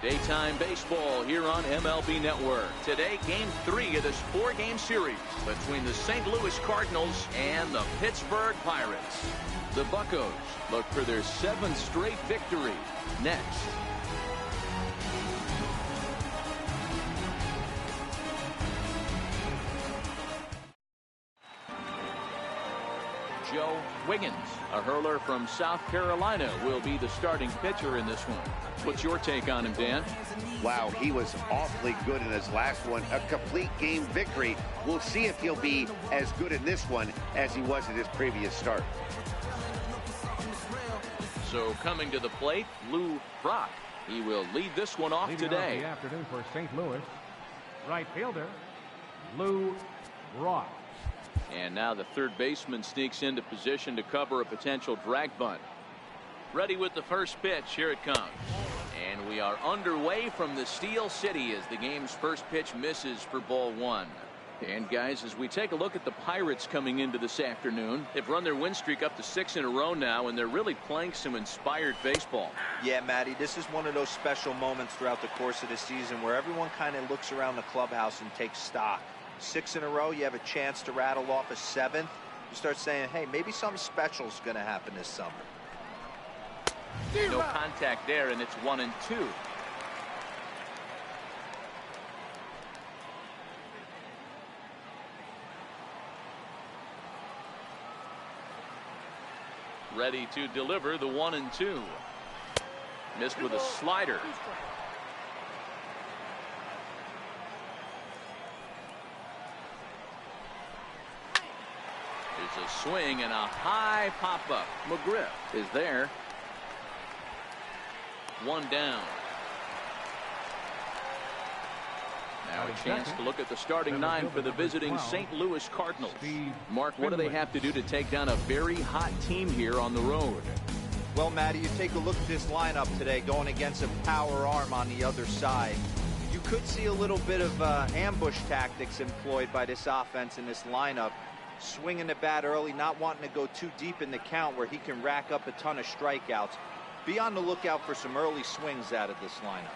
Daytime baseball here on MLB Network. Today, Game 3 of this 4-game series between the St. Louis Cardinals and the Pittsburgh Pirates. The Buccos look for their 7th straight victory next. Joe Wiggins, a hurler from South Carolina, will be the starting pitcher in this one. What's your take on him, Dan? Wow, he was awfully good in his last one. A complete game victory. We'll see if he'll be as good in this one as he was in his previous start. So coming to the plate, Lou Brock. He will lead this one off today. Off the afternoon for St. Louis, right fielder Lou Brock. And now the third baseman sneaks into position to cover a potential drag bunt. Ready with the first pitch. Here it comes. And we are underway from the Steel City as the game's first pitch misses for ball one. And guys, as we take a look at the Pirates coming into this afternoon, they've run their win streak up to 6 in a row now, and they're really playing some inspired baseball. Yeah, Matty, this is one of those special moments throughout the course of the season where everyone kind of looks around the clubhouse and takes stock. 6 in a row, you have a chance to rattle off a 7th. You start saying, hey, maybe something special is going to happen this summer. No contact there, and it's 1-2. Ready to deliver the 1-2. Missed with a slider. There's a swing and a high pop-up. McGriff is there. 1 down. Now a chance to look at the starting 9 for the visiting St. Louis Cardinals. Mark, what do they have to do to take down a very hot team here on the road? Well, Matty, you take a look at this lineup today going against a power arm on the other side. You could see a little bit of ambush tactics employed by this offense in this lineup. Swinging the bat early, not wanting to go too deep in the count where he can rack up a ton of strikeouts. Be on the lookout for some early swings out of this lineup.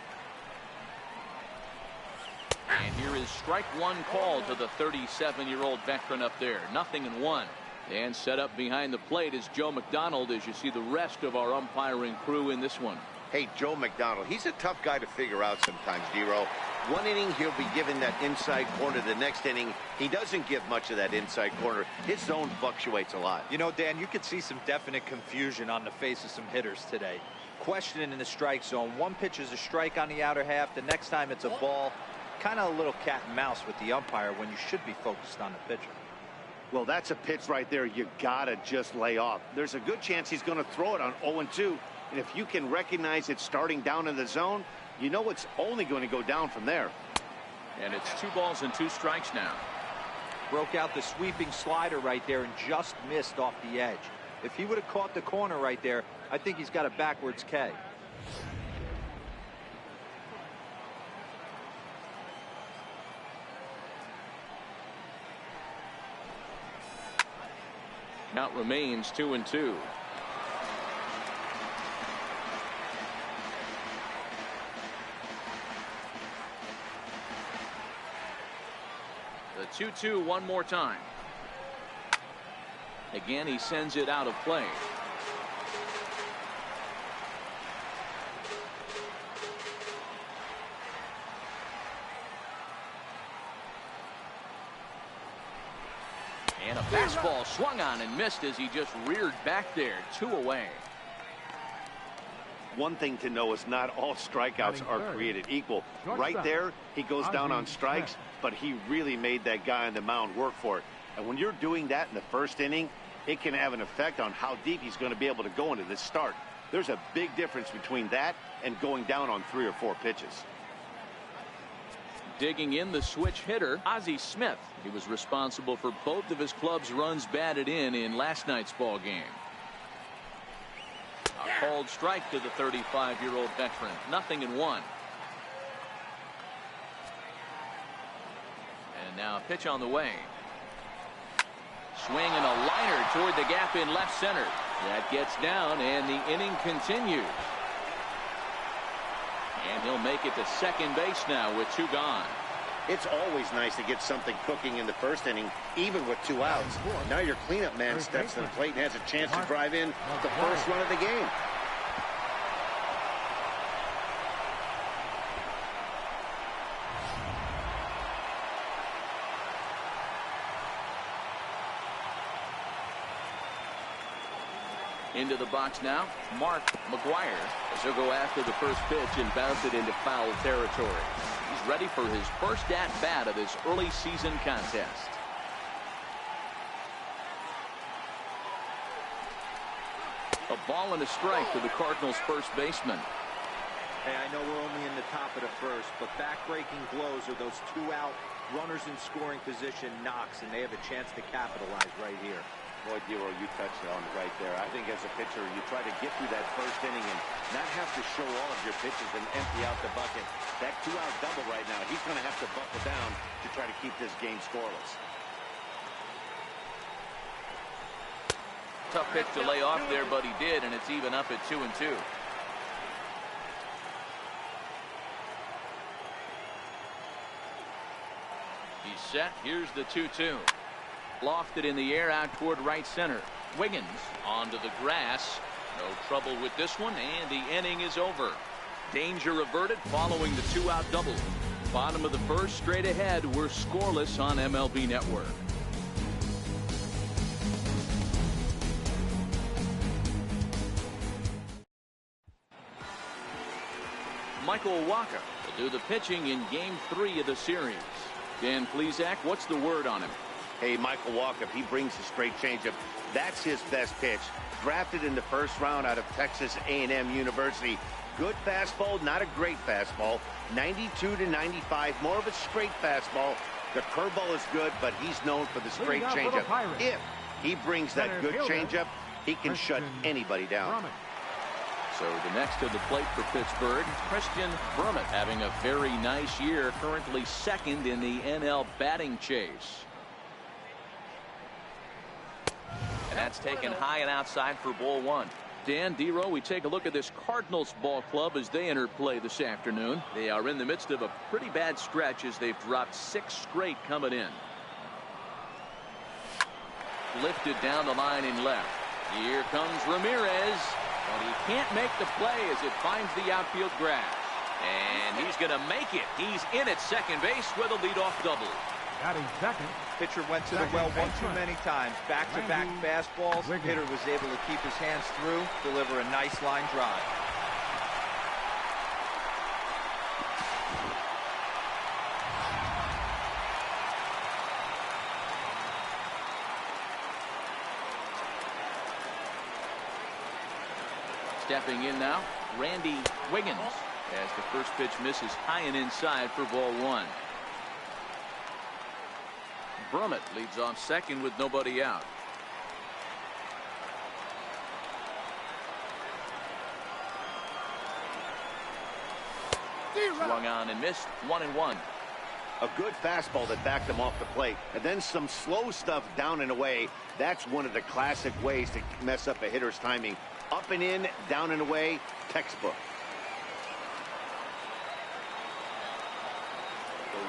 And here is strike one call to the 37-year-old veteran up there. 0-1. And set up behind the plate is Joe McDonald as you see the rest of our umpiring crew in this one. Hey, Joe McDonald, he's a tough guy to figure out sometimes, D-Row. One inning, he'll be given that inside corner. The next inning, he doesn't give much of that inside corner. His zone fluctuates a lot. You know, Dan, you could see some definite confusion on the face of some hitters today. Questioning in the strike zone. One pitch is a strike on the outer half. The next time it's a ball. Kind of a little cat and mouse with the umpire when you should be focused on the pitcher. Well, that's a pitch right there you gotta just lay off. There's a good chance he's going to throw it on 0-2. And if you can recognize it starting down in the zone, you know it's only going to go down from there. And it's 2 balls and 2 strikes now. Broke out the sweeping slider right there and just missed off the edge. If he would have caught the corner right there, I think he's got a backwards K. Count remains 2-2. The 2-2 one more time. Again, he sends it out of play. And a fastball swung on and missed as he just reared back there. 2 away. One thing to know is not all strikeouts are created equal. Right there, he goes down on strikes, but he really made that guy on the mound work for it. And when you're doing that in the first inning, it can have an effect on how deep he's going to be able to go into this start. There's a big difference between that and going down on 3 or 4 pitches. Digging in the switch hitter, Ozzie Smith. He was responsible for both of his club's runs batted in last night's ball game. A called strike to the 35-year-old veteran. 0-1. And now a pitch on the way. Swing and a liner toward the gap in left center. That gets down and the inning continues. And he'll make it to second base now with 2 gone. It's always nice to get something cooking in the first inning, even with 2 outs. Now your cleanup man steps to the plate and has a chance to drive in the first run of the game. Into the box now, Mark McGuire, as he'll go after the first pitch and bounce it into foul territory. He's ready for his first at-bat of this early season contest. A ball and a strike to the Cardinals' first baseman. Hey, I know we're only in the top of the first, but back-breaking blows are those 2-out runners in scoring position knocks, and they have a chance to capitalize right here. Boy, Dero, you touched on it right there. I think as a pitcher, you try to get through that first inning and not have to show all of your pitches and empty out the bucket. That 2-out double right now, he's going to have to buckle down to try to keep this game scoreless. Tough pitch to lay off there, but he did, and it's even up at 2-2. He's set. Here's the 2-2. Lofted in the air out toward right center. Wiggins onto the grass. No trouble with this one, and the inning is over. Danger averted following the 2-out double. Bottom of the first, straight ahead. We're scoreless on MLB Network. Michael Wacha will do the pitching in Game 3 of the series. Dan Plesac, what's the word on him? Hey, Michael Wacha, if he brings a straight changeup, that's his best pitch. Drafted in the first round out of Texas A&M University. Good fastball, not a great fastball. 92 to 95, more of a straight fastball. The curveball is good, but he's known for the straight changeup. If he brings that good changeup, he can shut anybody down. So the next to the plate for Pittsburgh, Christian Brummett having a very nice year, currently second in the NL batting chase. And that's taken high and outside for ball 1. Dan, Dero, we take a look at this Cardinals ball club as they enter play this afternoon. They are in the midst of a pretty bad stretch as they've dropped 6 straight coming in. Lifted down the line in left. Here comes Ramirez, but he can't make the play as it finds the outfield grass. And he's going to make it. He's in at second base with a leadoff double. Batting second. Pitcher went to the well one too many times. Back-to-back fastballs. Hitter was able to keep his hands through, deliver a nice line drive. Stepping in now, Randy Wiggins, as the first pitch misses high and inside for ball 1. Brummett leads off second with nobody out. Swung on and missed. 1-1. A good fastball that backed him off the plate, and then some slow stuff down and away. That's one of the classic ways to mess up a hitter's timing. Up and in, down and away, textbook.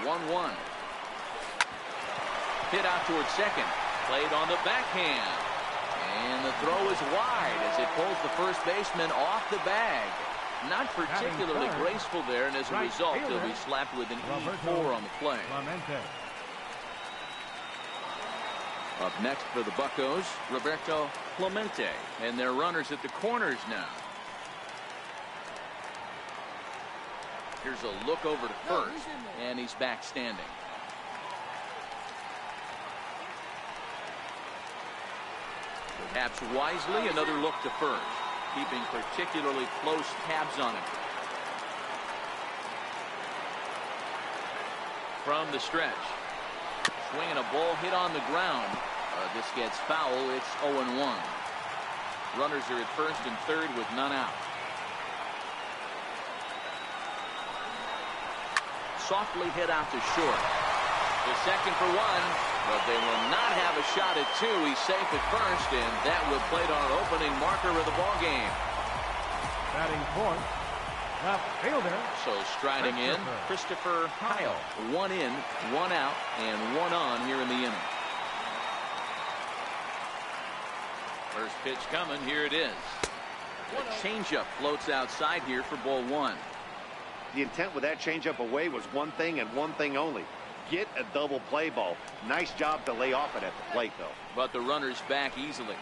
The 1-1. Hit out towards second. Played on the backhand. And the throw is wide as it pulls the first baseman off the bag. Not particularly graceful there, and as a result, he'll be slapped with an E4 on the play. Up next for the Buccos, Roberto Clemente. And their runners at the corners now. Here's a look over to first, and he's back standing. Perhaps wisely, another look to first, keeping particularly close tabs on him. From the stretch, swinging a ball hit on the ground. This gets foul. It's 0-1. Runners are at first and third with none out. Softly hit out to short. The second for 1, but they will not have a shot at 2. He's safe at first, and that will play our opening marker of the ball game. Batting fourth, The fielder. So striding in, Christopher Kyle. 1 in, 1 out, and 1 on here in the inning. First pitch coming. Here it is. A changeup floats outside here for ball 1. The intent with that changeup away was one thing and one thing only. Get a double play ball. Nice job to lay off it at the plate, though. But the runner's back easily.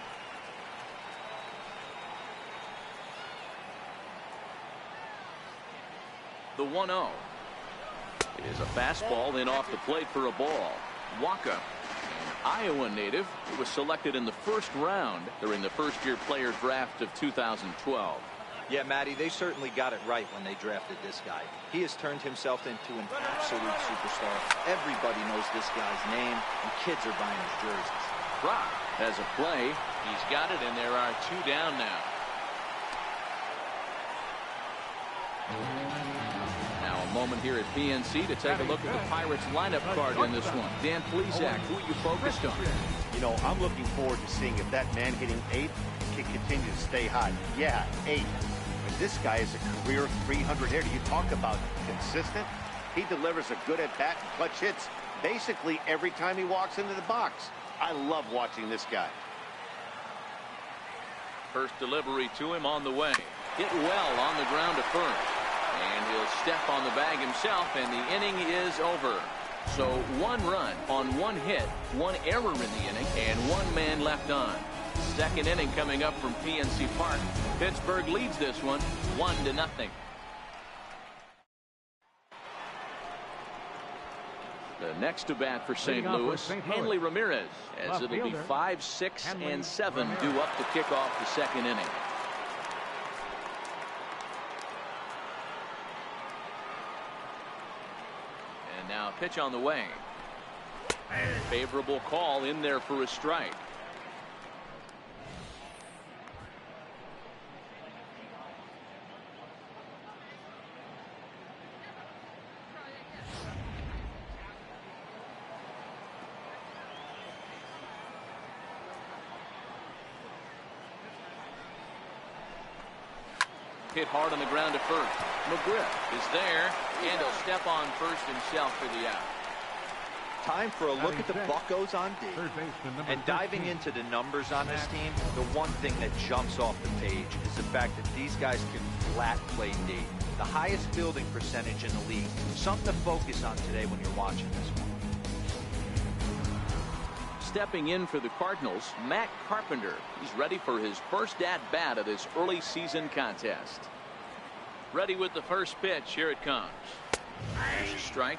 The 1-0 is a fastball in off the plate for a ball. Waka, an Iowa native, who was selected in the first round during the first-year player draft of 2012. Yeah, Matty, they certainly got it right when they drafted this guy. He has turned himself into an absolute superstar. Everybody knows this guy's name, and kids are buying his jerseys. Brock has a play. He's got it, and there are 2 down now. Now a moment here at PNC to take a look at the Pirates lineup card in this one. Dan Plesac, who are you focused on? You know, I'm looking forward to seeing if that man hitting 8th can continue to stay hot. Yeah, 8th. This guy is a career 300 hitter. You talk about consistent. He delivers a good at-bat and clutch hits basically every time he walks into the box. I love watching this guy. First delivery to him on the way. Hit well on the ground to first. And he'll step on the bag himself, and the inning is over. So 1 run on 1 hit, 1 error in the inning, and 1 man left on. Second inning coming up from PNC Park. Pittsburgh leads this one 1-0. The next to bat for St. Louis, Hanley Ramirez, as it'll be 5, 6, and 7 due up to kick off the second inning. And now a pitch on the way. Favorable call in there for a strike. Hit hard on the ground to first. McGriff is there, and he'll step on first himself for the out. Time for a look at the Buccos on D. And diving into the numbers on this team, the one thing that jumps off the page is the fact that these guys can flat play D. The highest fielding percentage in the league. Something to focus on today when you're watching this one. Stepping in for the Cardinals, Matt Carpenter. He's ready for his first at-bat of this early season contest. Ready with the first pitch. Here it comes. There's a strike.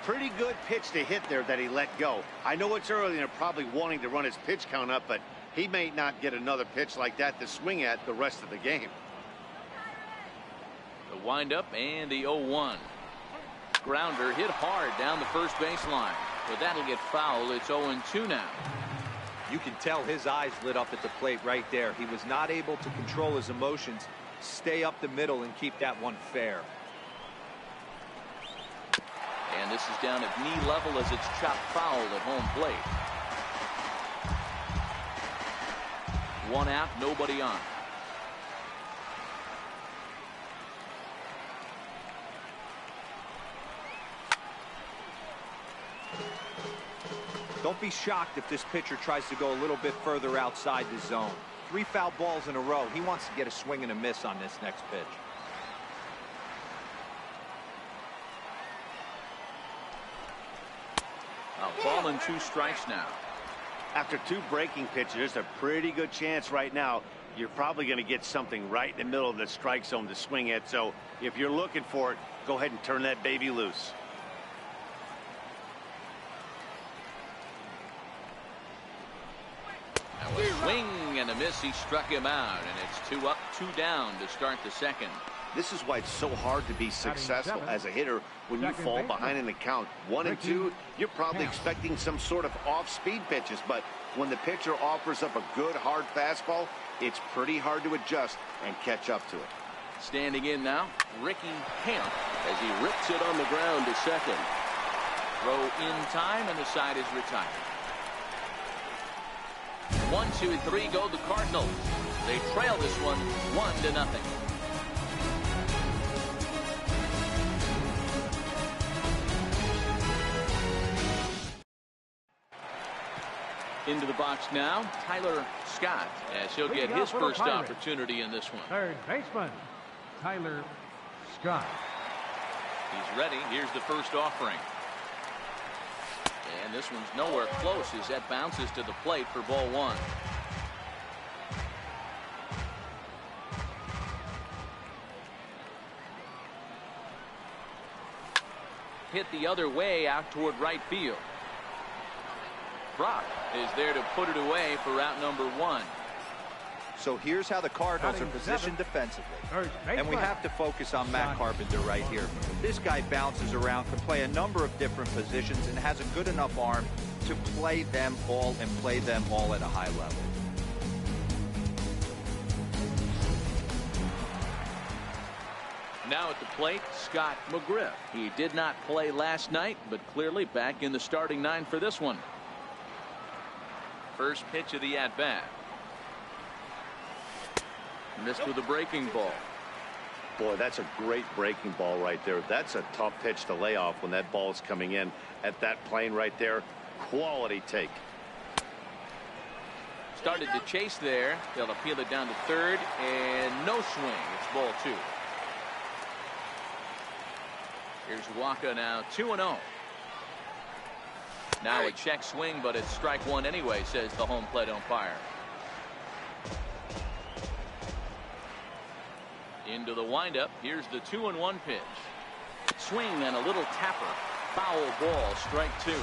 Pretty good pitch to hit there that he let go. I know it's early and they're probably wanting to run his pitch count up, but he may not get another pitch like that to swing at the rest of the game. The windup and the 0-1. Grounder hit hard down the first baseline. But that'll get fouled. It's 0-2 now. You can tell his eyes lit up at the plate right there. He was not able to control his emotions. Stay up the middle and keep that one fair. And this is down at knee level as it's chopped foul at home plate. 1 out, nobody on. Don't be shocked if this pitcher tries to go a little bit further outside the zone. 3 foul balls in a row. He wants to get a swing and a miss on this next pitch. A ball and 2 strikes now. After 2 breaking pitches, there's a pretty good chance right now you're probably going to get something right in the middle of the strike zone to swing at. So if you're looking for it, go ahead and turn that baby loose. A swing and a miss. He struck him out, and it's 2 up, 2 down to start the second. This is why it's so hard to be successful as a hitter when you fall behind in the count 1 and 2. You're probably expecting some sort of off-speed pitches, but when the pitcher offers up a good hard fastball, it's pretty hard to adjust and catch up to it. Standing in now, Ricky Camp as he rips it on the ground to second. Throw in time, and the side is retired. 1, 2, 3 go the Cardinals. They trail this one 1-0. Into the box now, Tyler Scott, as he'll get his first opportunity in this one. Third baseman, Tyler Scott. He's ready. Here's the first offering. And this one's nowhere close as that bounces to the plate for ball one. Hit the other way out toward right field. Brock is there to put it away for out number one. So here's how the Cardinals are positioned defensively. And we have to focus on Matt Carpenter right here. This guy bounces around, can play a number of different positions, and has a good enough arm to play them all and play them all at a high level. Now at the plate, Scott McGriff. He did not play last night, but clearly back in the starting nine for this one. First pitch of the at-bat. Missed with a breaking ball. Boy, that's a great breaking ball right there. That's a tough pitch to lay off when that ball is coming in at that plane right there. Quality take. Started to chase there. They'll appeal it down to third, and no swing. It's ball two. Here's Waka now 2-0. Now a check swing, but it's strike one anyway, says the home plate umpire. Into the windup. Here's the 2-1 pitch. Swing and a little tapper. Foul ball, strike two.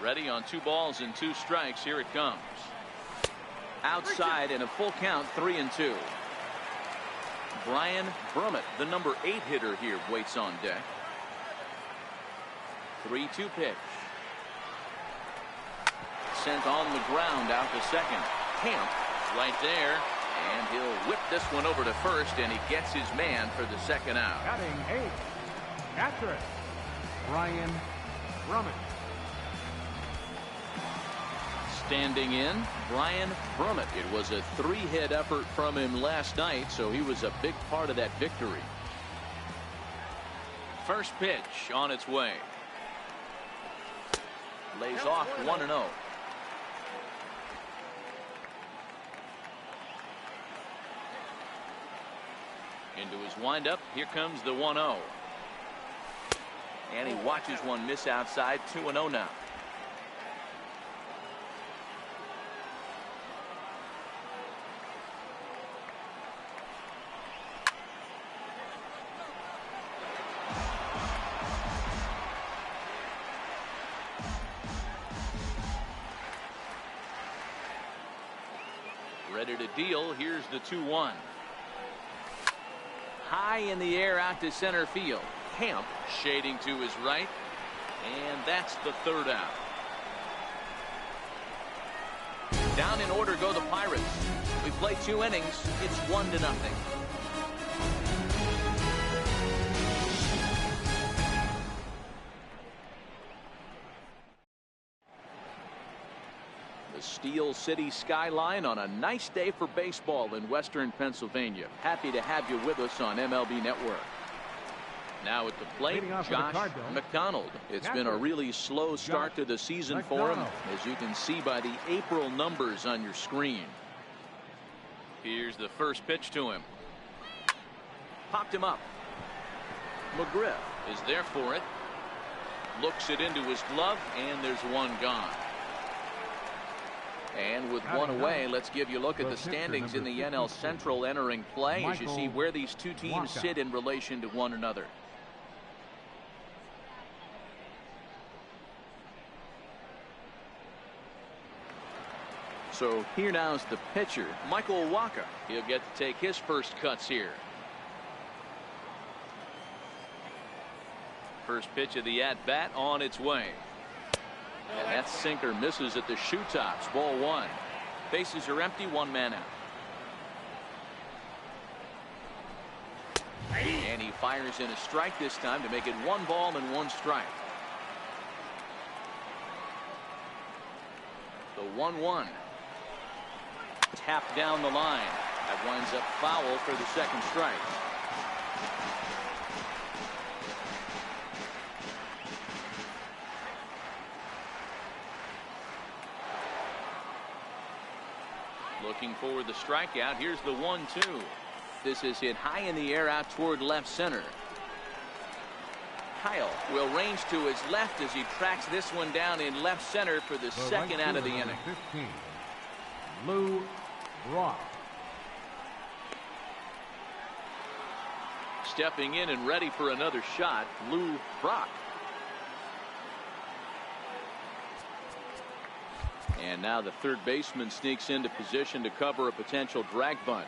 Ready on 2 balls and 2 strikes. Here it comes. Outside in a full count, 3-2. Brian Brummett, the number 8 hitter here, waits on deck. 3-2 pitch. Sent on the ground out to second. Camp right there, and he'll whip this one over to first, and he gets his man for the second out. Batting 8, catcher, Brian Brummett. Standing in, Brian Brummett. It was a 3-hit effort from him last night, so he was a big part of that victory. First pitch on its way. Lays off 1-0. Into his windup. Here comes the 1-0. And he watches one miss outside. 2-0 now. Ready to deal. Here's the 2-1. High in the air out to center field. Camp shading to his right. And that's the third out. Down in order go the Pirates. We play 2 innings. It's 1-0. The Steel City skyline on a nice day for baseball in western Pennsylvania. Happy to have you with us on MLB Network. Now at the plate, Josh McDonald. It's been a really slow start to the season for him, as you can see by the April numbers on your screen. Here's the first pitch to him. Popped him up. McGriff is there for it. Looks it into his glove, and there's one gone. And with one away, let's give you a look at the standings in the NL Central entering play as you see where these two teams sit in relation to one another. So here now is the pitcher, Michael Waka. He'll get to take his first cuts here. First pitch of the at-bat on its way. And that sinker misses at the shoe tops. Ball one. Bases are empty. 1 man out. And he fires in a strike this time to make it 1 ball and 1 strike. The 1-1. Tapped down the line. That winds up foul for the second strike. Looking for the strikeout. Here's the 1-2. This is hit high in the air out toward left center. Kyle will range to his left as he tracks this one down in left center for the second out of the inning. 15, Lou Brock. Stepping in and ready for another shot, Lou Brock. And now the third baseman sneaks into position to cover a potential drag bunt.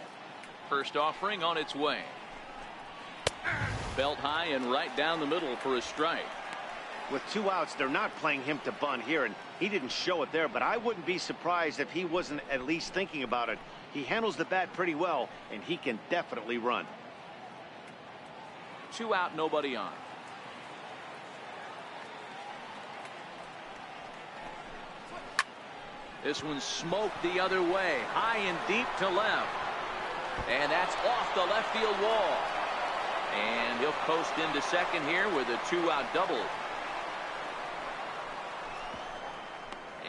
First offering on its way. Belt high and right down the middle for a strike. With 2 outs, they're not playing him to bunt here, and he didn't show it there, but I wouldn't be surprised if he wasn't at least thinking about it. He handles the bat pretty well, and he can definitely run. 2 out, nobody on. This one's smoked the other way, high and deep to left. And that's off the left field wall. And he'll coast into second here with a 2-out double.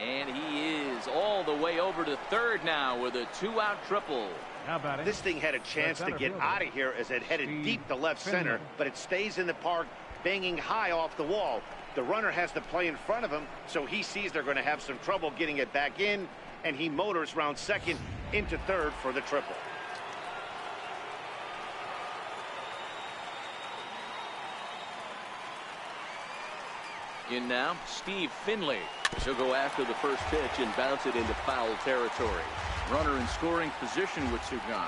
And he is all the way over to third now with a 2-out triple. How about it? This thing had a chance to get out of here as it headed deep to left center, but it stays in the park, banging high off the wall. The runner has to play in front of him, so he sees they're going to have some trouble getting it back in, and he motors round second into third for the triple. In now, Steve Finley. He'll go after the first pitch and bounce it into foul territory. Runner in scoring position with 2 gone.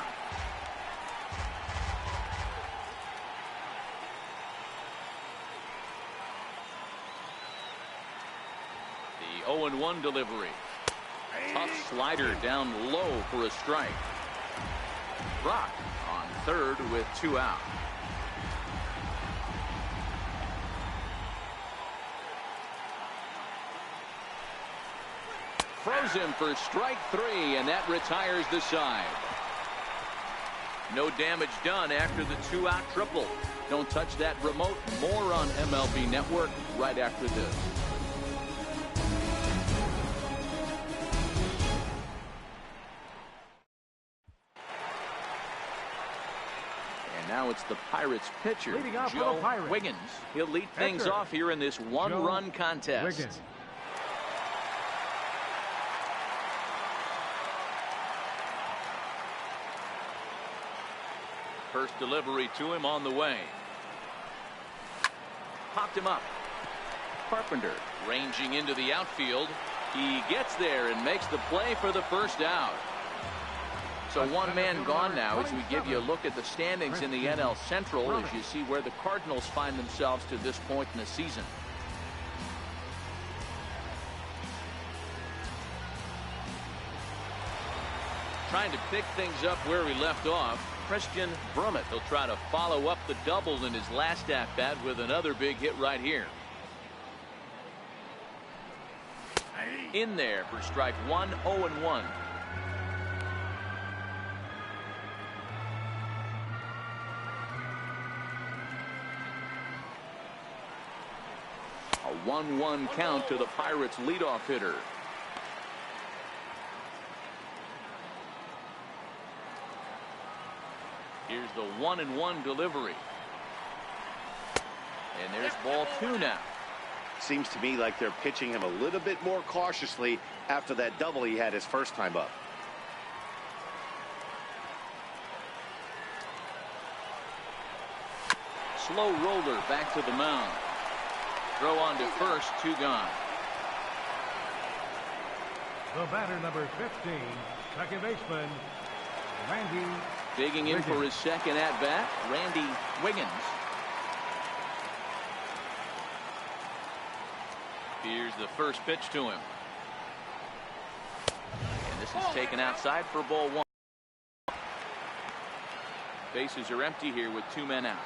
The 0-1 delivery. Tough slider down low for a strike. Brock on third with 2 out. Throws him for strike 3, and that retires the side. No damage done after the 2-out triple. Don't touch that remote. More on MLB Network right after this. And now it's the Pirates pitcher, Joe Wiggins. He'll lead things off here in this 1-run contest. Wiggins. First delivery to him on the way. Popped him up. Carpenter ranging into the outfield. He gets there and makes the play for the first out. So 1 man gone now as we give you a look at the standings in the NL Central as you see where the Cardinals find themselves to this point in the season. Trying to pick things up where we left off. Christian Brummett will try to follow up the double in his last at-bat with another big hit right here. In there for strike 1, 0-1. A 1-1 count to the Pirates leadoff hitter. Here's the 1-1 delivery. And there's ball 2 now. Seems to me like they're pitching him a little bit more cautiously after that double he had his first time up. Slow roller back to the mound. Throw on to first, 2 gone. The batter, number 15, second baseman, Randy. Digging in for his second at-bat, Randy Wiggins. Here's the first pitch to him. And this is taken outside for ball 1. Bases are empty here with 2 men out.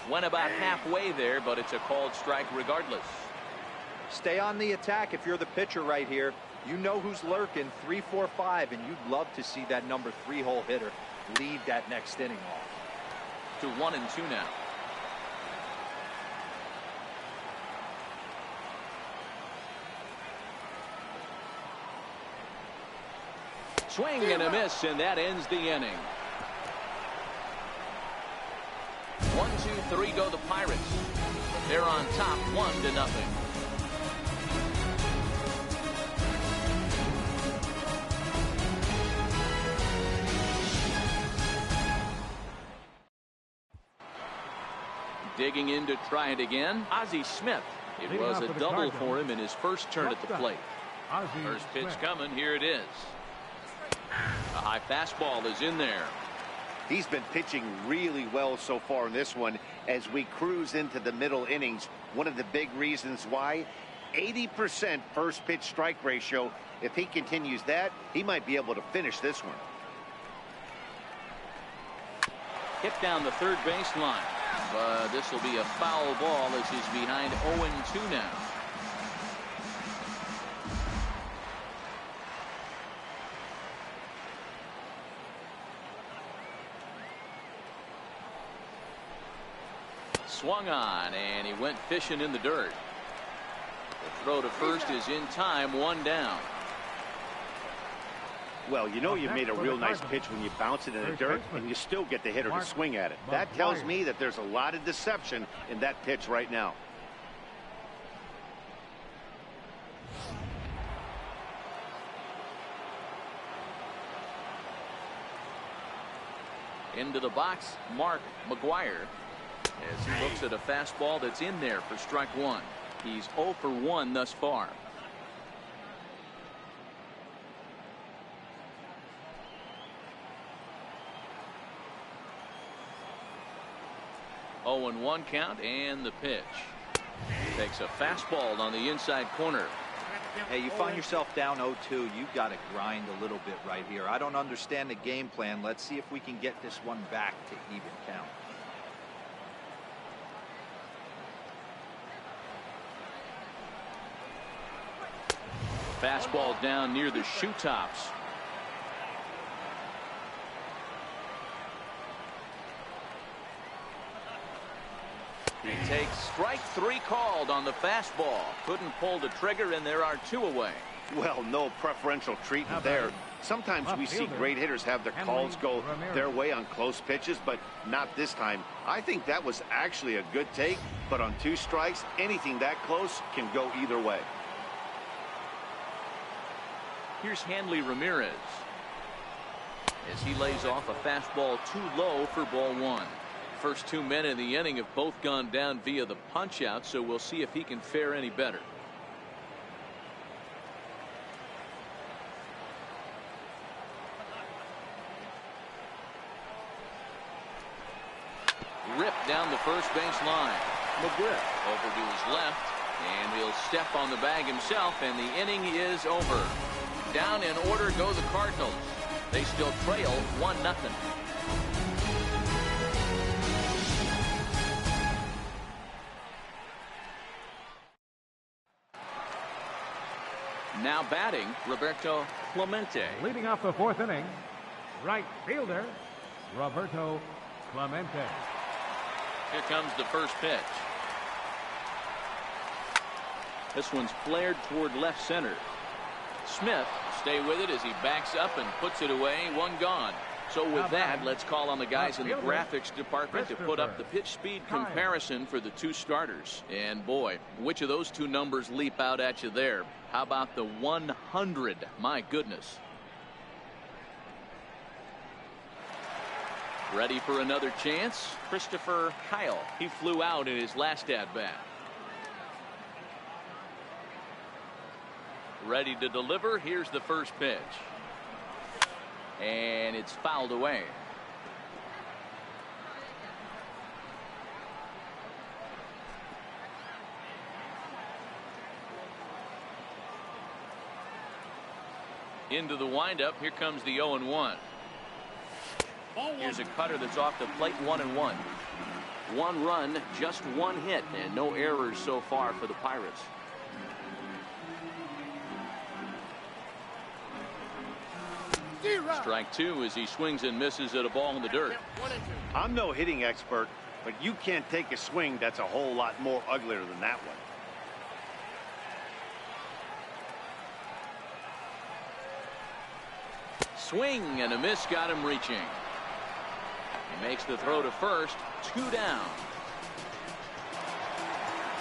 Went about halfway there, but it's a called strike regardless. Stay on the attack if you're the pitcher right here. You know who's lurking, 3, 4, 5, and you'd love to see that number 3-hole hitter lead that next inning off. To 1-2 now. Swing and a miss, and that ends the inning. 1-2-3 go the Pirates. They're on top 1-0. Digging in to try it again, Ozzie Smith. It was a double for him in his first turn at the plate. First pitch coming, here it is. A high fastball is in there. He's been pitching really well so far in this one as we cruise into the middle innings. One of the big reasons why, 80% first pitch strike ratio. If he continues that, he might be able to finish this one. Hit down the third base line. But this will be a foul ball as he's behind 0-2 now. Swung on, and he went fishing in the dirt. The throw to first is in time, 1 down. Well, you know you made a real nice pitch when you bounce it in the dirt and you still get the hitter to swing at it. That tells me that there's a lot of deception in that pitch right now. Into the box, Mark McGuire, as he looks at a fastball that's in there for strike 1. He's 0 for 1 thus far. Oh, 0-1 count, and the pitch. Takes a fastball on the inside corner. Hey, you find yourself down 0-2. You've got to grind a little bit right here. I don't understand the game plan. Let's see if we can get this one back to even count. Fastball down near the shoe tops. He takes strike 3 called on the fastball. Couldn't pull the trigger, and there are 2 away. Well, no preferential treatment there. Sometimes we see great hitters have their calls go their way on close pitches, but not this time. I think that was actually a good take, but on 2 strikes, anything that close can go either way. Here's Hanley Ramirez as he lays off a fastball too low for ball 1. First 2 men in the inning have both gone down via the punch out, so we'll see if he can fare any better. Ripped down the first base line. McGriff over to his left, and he'll step on the bag himself, and the inning is over. Down in order go the Cardinals. They still trail 1-0. Now batting, Roberto Clemente. Leading off the 4th inning, right fielder, Roberto Clemente. Here comes the first pitch. This one's flared toward left center. Smith stay with it as he backs up and puts it away. 1 gone. So with that, let's call on the guys in the graphics department to put up the pitch speed comparison for the 2 starters. And boy, which of those 2 numbers leap out at you there? How about the 100? My goodness. Ready for another chance? Christopher Kyle. He flew out in his last at-bat. Ready to deliver. Here's the first pitch. And it's fouled away. Into the windup. Here comes the 0-1. Here's a cutter that's off the plate. 1-1. 1 run, just 1 hit, and no errors so far for the Pirates. Strike 2 as he swings and misses at a ball in the dirt. I'm no hitting expert, but you can't take a swing that's a whole lot more uglier than that one. swing and a miss got him reaching. He makes the throw to first. 2 down.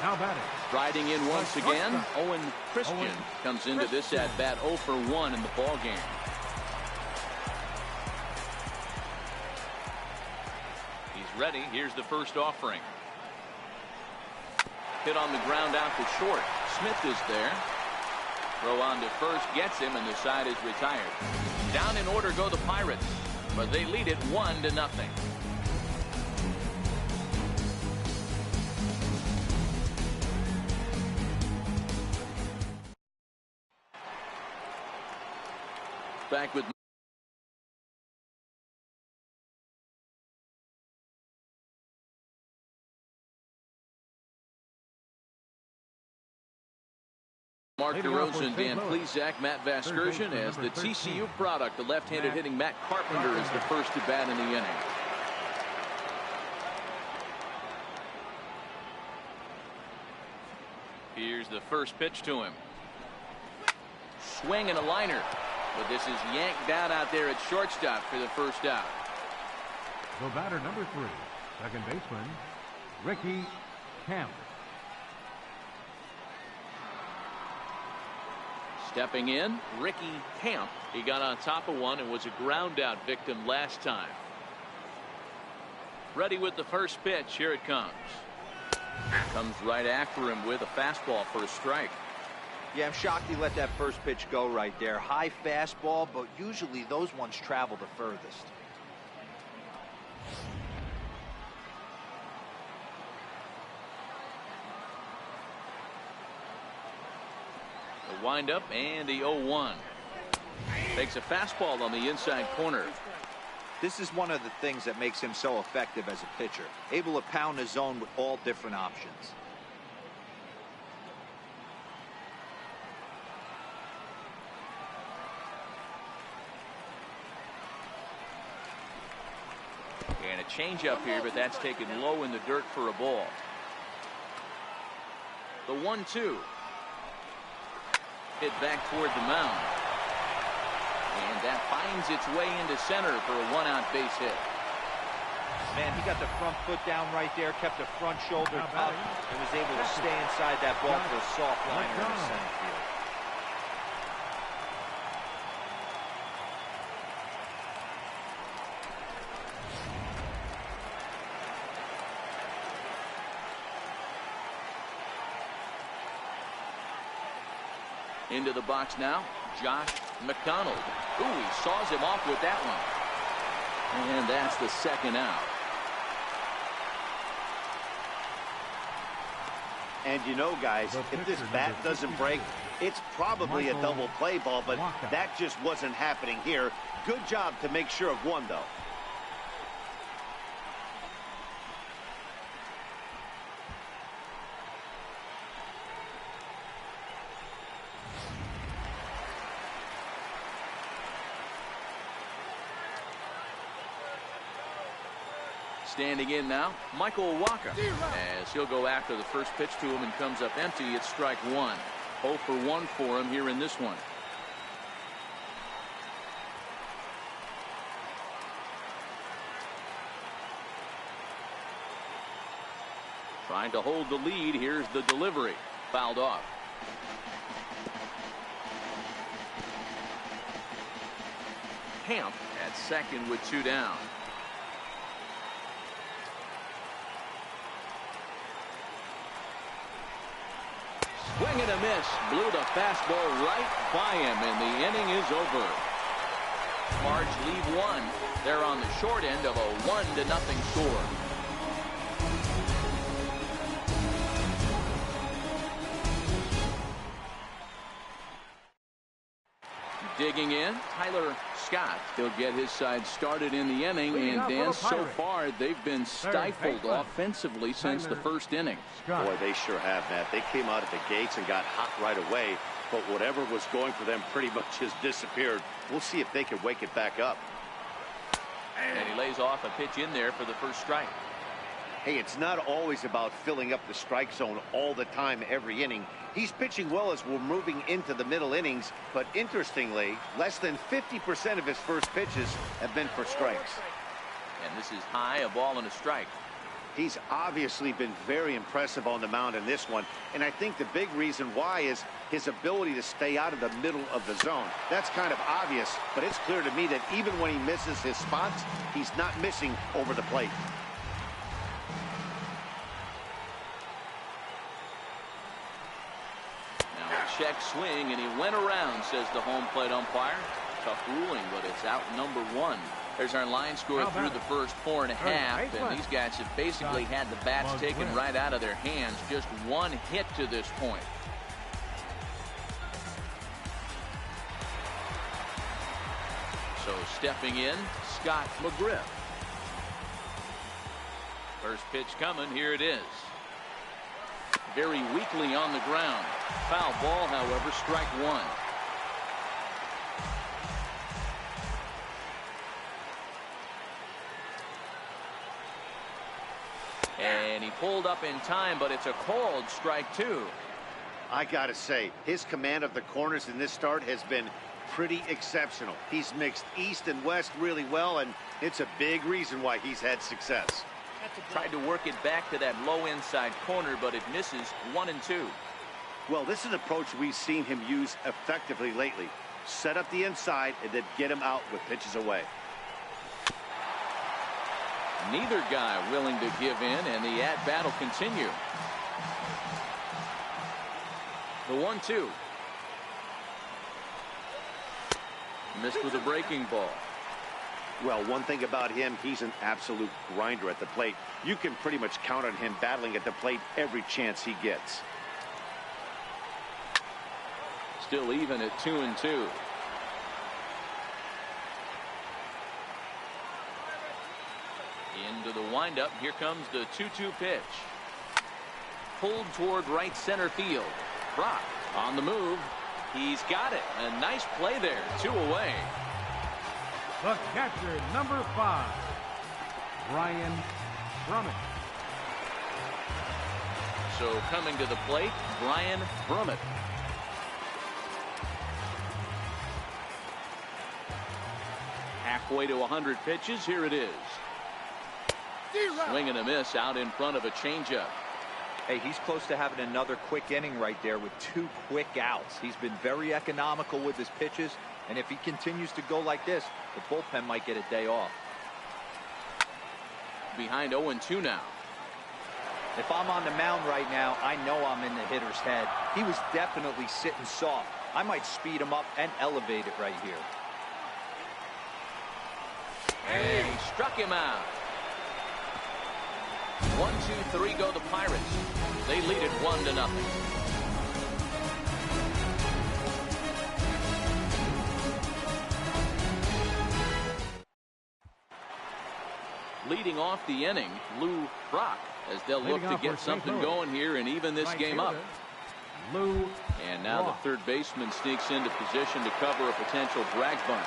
Now batting. Riding in once again, Owen Christian comes into this at bat 0 for 1 in the ball game. He's ready. Here's the first offering. Hit on the ground out to short. Smith is there. Throw on to first, gets him, and the side is retired. Down in order go the Pirates, but they lead it 1-0. Back with Mark DeRosa and Dan Plesac, Matt Vasgersian as the TCU product. The left-handed hitting Matt Carpenter is the first to bat in the inning. Here's the first pitch to him. Swing and a liner. But this is yanked down out there at shortstop for the first out. The batter number 3, second baseman, Ricky Camp. Stepping in, Ricky Camp. He got on top of one and was a ground out victim last time. Ready with the first pitch. Here it comes. Comes right after him with a fastball for a strike. Yeah, I'm shocked he let that first pitch go right there. High fastball, but usually those ones travel the furthest. The windup and the 0-1. Takes a fastball on the inside corner. This is one of the things that makes him so effective as a pitcher. Able to pound his zone with all different options. And a changeup here, but that's taken low in the dirt for a ball. The 1-2. Hit back toward the mound. And that finds its way into center for a 1-out base hit. Man, he got the front foot down right there, kept the front shoulder up, and was able to stay inside that ball for a soft liner in the center field. Into the box now, Josh McDonald. Ooh, he saws him off with that one. And that's the second out. And you know, guys, if this bat doesn't break, it's probably a double play ball, but that just wasn't happening here. Good job to make sure of one, though. Standing in now, Michael Wacha, as he'll go after the first pitch to him and comes up empty. It's strike one. 0 for 1 for him here in this one. Trying to hold the lead. Here's the delivery. Fouled off. Camp at second with 2 down. Swing and a miss. Blew the fastball right by him, and the inning is over. Cards leave one. They're on the short end of a 1-0 score. Digging in, Tyler Scott. He'll get his side started in the inning, and Dan, so far they've been stifled offensively since the first inning. Boy, they sure have, Matt. They came out of the gates and got hot right away, but whatever was going for them pretty much has disappeared. We'll see if they can wake it back up. And he lays off a pitch in there for the first strike. Hey, it's not always about filling up the strike zone all the time every inning. He's pitching well as we're moving into the middle innings, but interestingly, less than 50% of his first pitches have been for strikes. And this is high, a ball and a strike. He's obviously been very impressive on the mound in this one, and I think the big reason why is his ability to stay out of the middle of the zone. That's kind of obvious, but it's clear to me that even when he misses his spots, he's not missing over the plate. Check swing, and he went around, says the home plate umpire. Tough ruling, but it's out number 1. There's our line score through the first 4.5, and these guys have basically had the bats taken right out of their hands. Just one hit to this point. So stepping in, Scott McGriff. First pitch coming, here it is. Very weakly on the ground. Foul ball, however, strike 1. And he pulled up in time, but it's a called strike 2. I gotta say, his command of the corners in this start has been pretty exceptional. He's mixed east and west really well, and it's a big reason why he's had success. Tried to work it back to that low inside corner, but it misses 1 and 2. Well, this is an approach we've seen him use effectively lately. Set up the inside and then get him out with pitches away. Neither guy willing to give in, and the at-bat will continue. The 1-2. Missed with a breaking ball. Well, one thing about him, he's an absolute grinder at the plate. You can pretty much count on him battling at the plate every chance he gets. Still even at 2 and 2. Into the windup. Here comes the 2-2 pitch. Pulled toward right center field. Brock on the move. He's got it. A nice play there. 2 away. The catcher, number 5, Brian Brummett. So coming to the plate, Brian Brummett. Halfway to 100 pitches. Here it is. Swing and a miss out in front of a changeup. Hey, he's close to having another quick inning right there with 2 quick outs. He's been very economical with his pitches, and if he continues to go like this, the bullpen might get a day off. Behind 0-2 now. If I'm on the mound right now, I know I'm in the hitter's head. He was definitely sitting soft. I might speed him up and elevate it right here. And he struck him out. 1-2-3 go the Pirates. They lead it 1-0. Leading off the inning, Lou Brock, as they'll look to get something going here and even this game up. And now the third baseman sneaks into position to cover a potential drag bunt.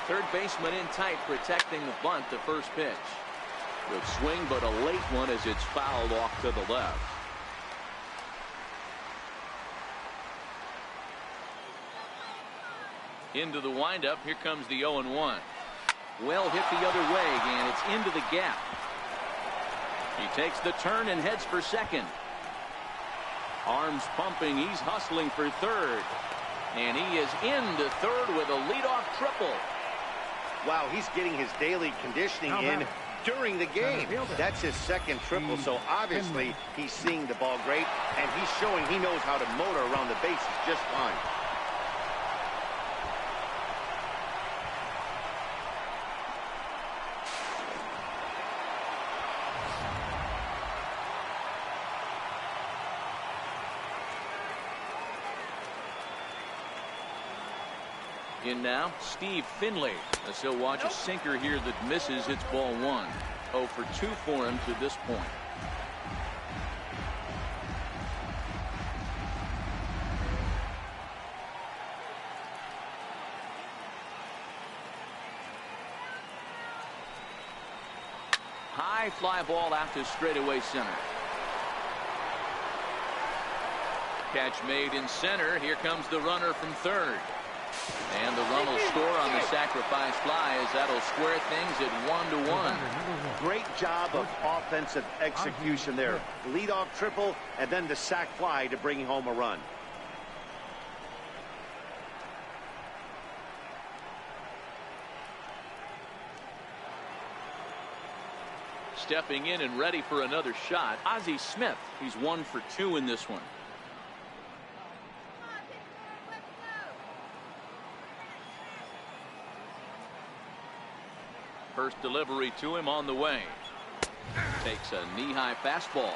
Third baseman in tight, protecting the bunt, the first pitch. Good swing, but a late one as it's fouled off to the left. Into the windup. Here comes the 0-1. Well hit the other way, and it's into the gap. He takes the turn and heads for second. Arms pumping. He's hustling for third. And he is into third with a leadoff triple. Wow, he's getting his daily conditioning in during the game. That's his second triple, so obviously he's seeing the ball great, and he's showing he knows how to motor around the bases just fine. In now, Steve Finley, as he'll watch a sinker here that misses. It's ball 1. 0 for 2 for him to this point. High high fly ball out to straightaway center. Catch made in center. Here comes the runner from third. And the run will score on the sacrifice fly as that'll square things at 1-1. Great job of offensive execution there. Leadoff triple and then the sac fly to bring home a run. Stepping in and ready for another shot, Ozzie Smith. He's 1 for 2 in this one. First delivery to him on the way. Takes a knee-high fastball.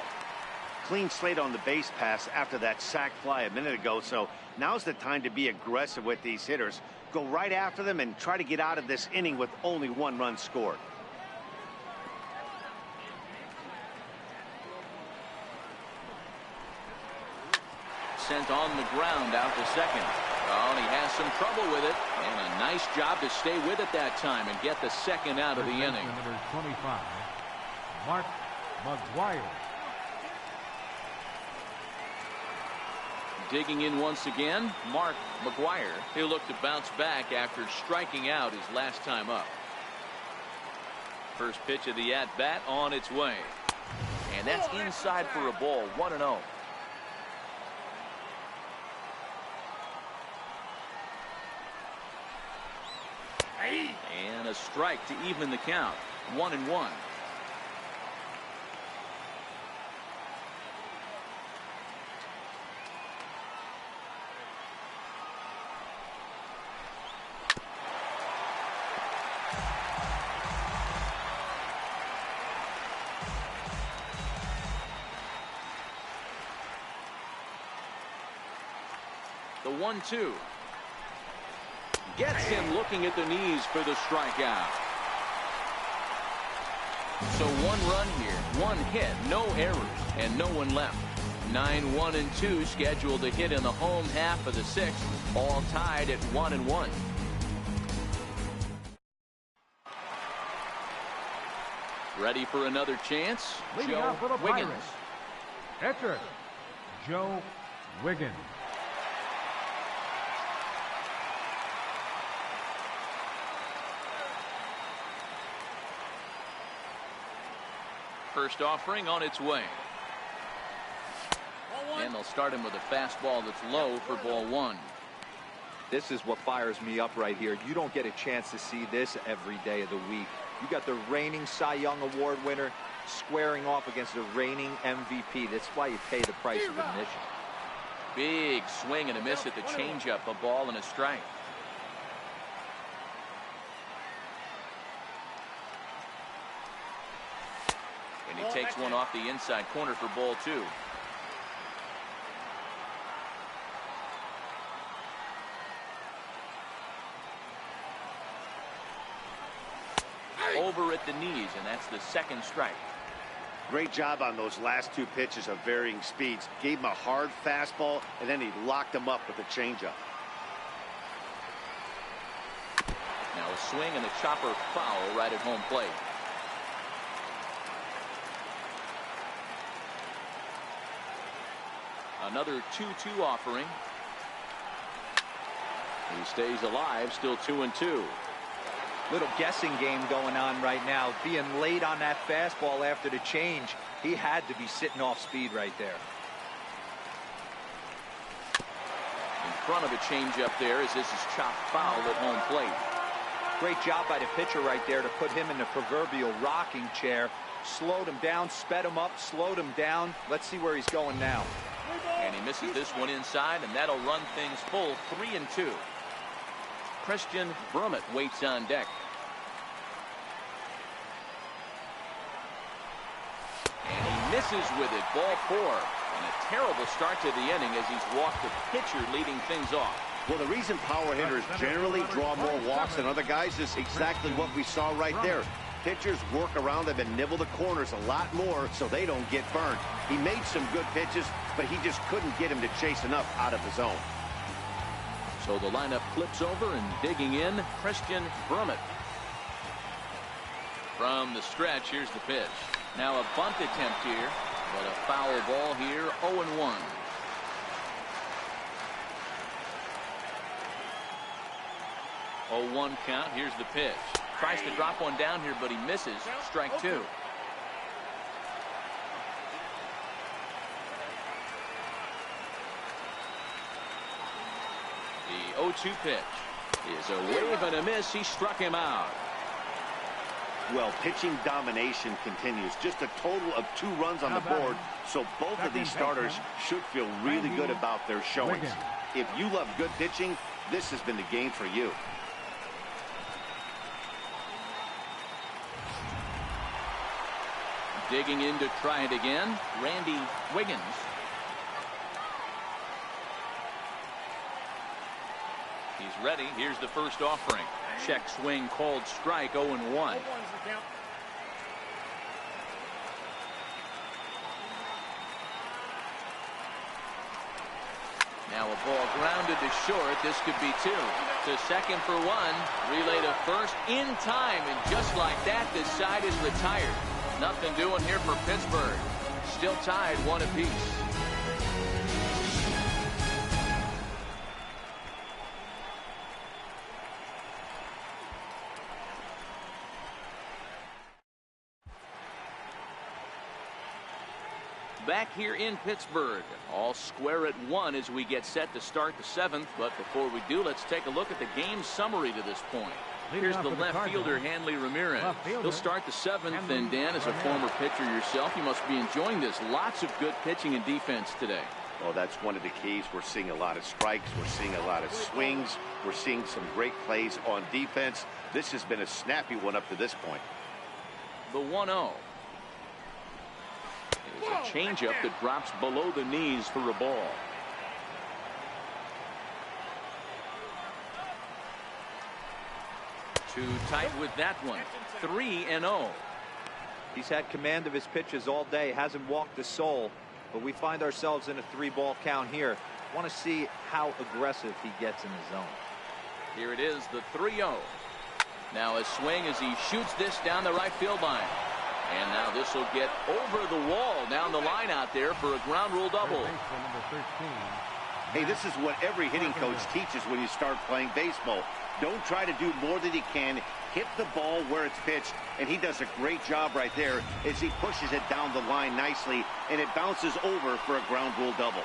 Clean slate on the base pass after that sac fly a minute ago, so now's the time to be aggressive with these hitters. Go right after them and try to get out of this inning with only 1 run scored. Sent on the ground out to second. Oh, and he has some trouble with it. And a nice job to stay with it that time and get the second out of the inning. Number 25, Mark McGuire. Digging in once again, Mark McGuire. He'll look to bounce back after striking out his last time up. First pitch of the at-bat on its way. And that's inside for a ball, 1-0. And a strike to even the count. 1-1. The 1-2. Gets him looking at the knees for the strikeout. So 1 run here, 1 hit, no errors, and no one left. 9-1-2 scheduled to hit in the home half of the 6th, all tied at 1-1. Ready for another chance? Leading Joe off for the Wiggins. Pirates, pitcher Joe Wiggins. First offering on its way. And they'll start him with a fastball that's low for ball 1. This is what fires me up right here. You don't get a chance to see this every day of the week. You got the reigning Cy Young Award winner squaring off against the reigning MVP. That's why you pay the price of admission. Big swing and a miss at the changeup, a ball and a strike. And he takes one off the inside corner for ball 2. Over at the knees, and that's the second strike. Great job on those last 2 pitches of varying speeds. Gave him a hard fastball, and then he locked him up with a changeup. Now a swing and a chopper foul right at home plate. Another 2-2 offering. He stays alive, still 2-2. Little guessing game going on right now. Being late on that fastball after the change. He had to be sitting off speed right there. In front of a changeup there as this is chopped foul at home plate. Great job by the pitcher right there to put him in the proverbial rocking chair. Slowed him down, sped him up, slowed him down. Let's see where he's going now. And he misses this one inside, and that'll run things full 3-2. Christian Brummett waits on deck. And he misses with it, ball 4. And a terrible start to the inning as he's walked the pitcher leading things off. Well, the reason power hitters generally draw more walks than other guys is exactly what we saw right there. Pitchers work around them and nibble the corners a lot more so they don't get burned. He made some good pitches, but he just couldn't get him to chase enough out of his own. So the lineup flips over, and digging in, Christian Brummett. From the stretch, here's the pitch. Now a bunt attempt here, but a foul ball here, 0-1. 0-1 count. Here's the pitch. Tries to drop one down here, but he misses. Strike two. The 0-2 pitch is a wave and a miss. He struck him out. Well, pitching domination continues. Just a total of 2 runs on the board, so both of these starters should feel really good about their showings. If you love good pitching, this has been the game for you. Digging in to try it again, Randy Wiggins. He's ready. Here's the first offering. Check swing called strike, 0-1. Now a ball grounded to short. This could be 2. To second for 1. Relay to first in time. And just like that, this side is retired. Nothing doing here for Pittsburgh. Still tied 1 apiece. Back here in Pittsburgh, all square at 1 as we get set to start the 7th. But before we do, let's take a look at the game summary to this point. Here's the left fielder, Hanley Ramirez. He'll start the 7th, and Dan, as a former pitcher yourself, you must be enjoying this. Lots of good pitching and defense today. Well, that's one of the keys. We're seeing a lot of strikes. We're seeing a lot of swings. We're seeing some great plays on defense. This has been a snappy one up to this point. The 1-0. It's a changeup that drops below the knees for a ball. Too tight with that one. 3-0. He's had command of his pitches all day. Hasn't walked a soul. But we find ourselves in a 3-ball count here. Want to see how aggressive he gets in the zone. Here it is, the 3-0. Now a swing as he shoots this down the right field line. And now this will get over the wall down the line out there for a ground rule double. Hey, this is what every hitting coach teaches when you start playing baseball. Don't try to do more than you can. Hit the ball where it's pitched, and he does a great job right there as he pushes it down the line nicely, and it bounces over for a ground rule double.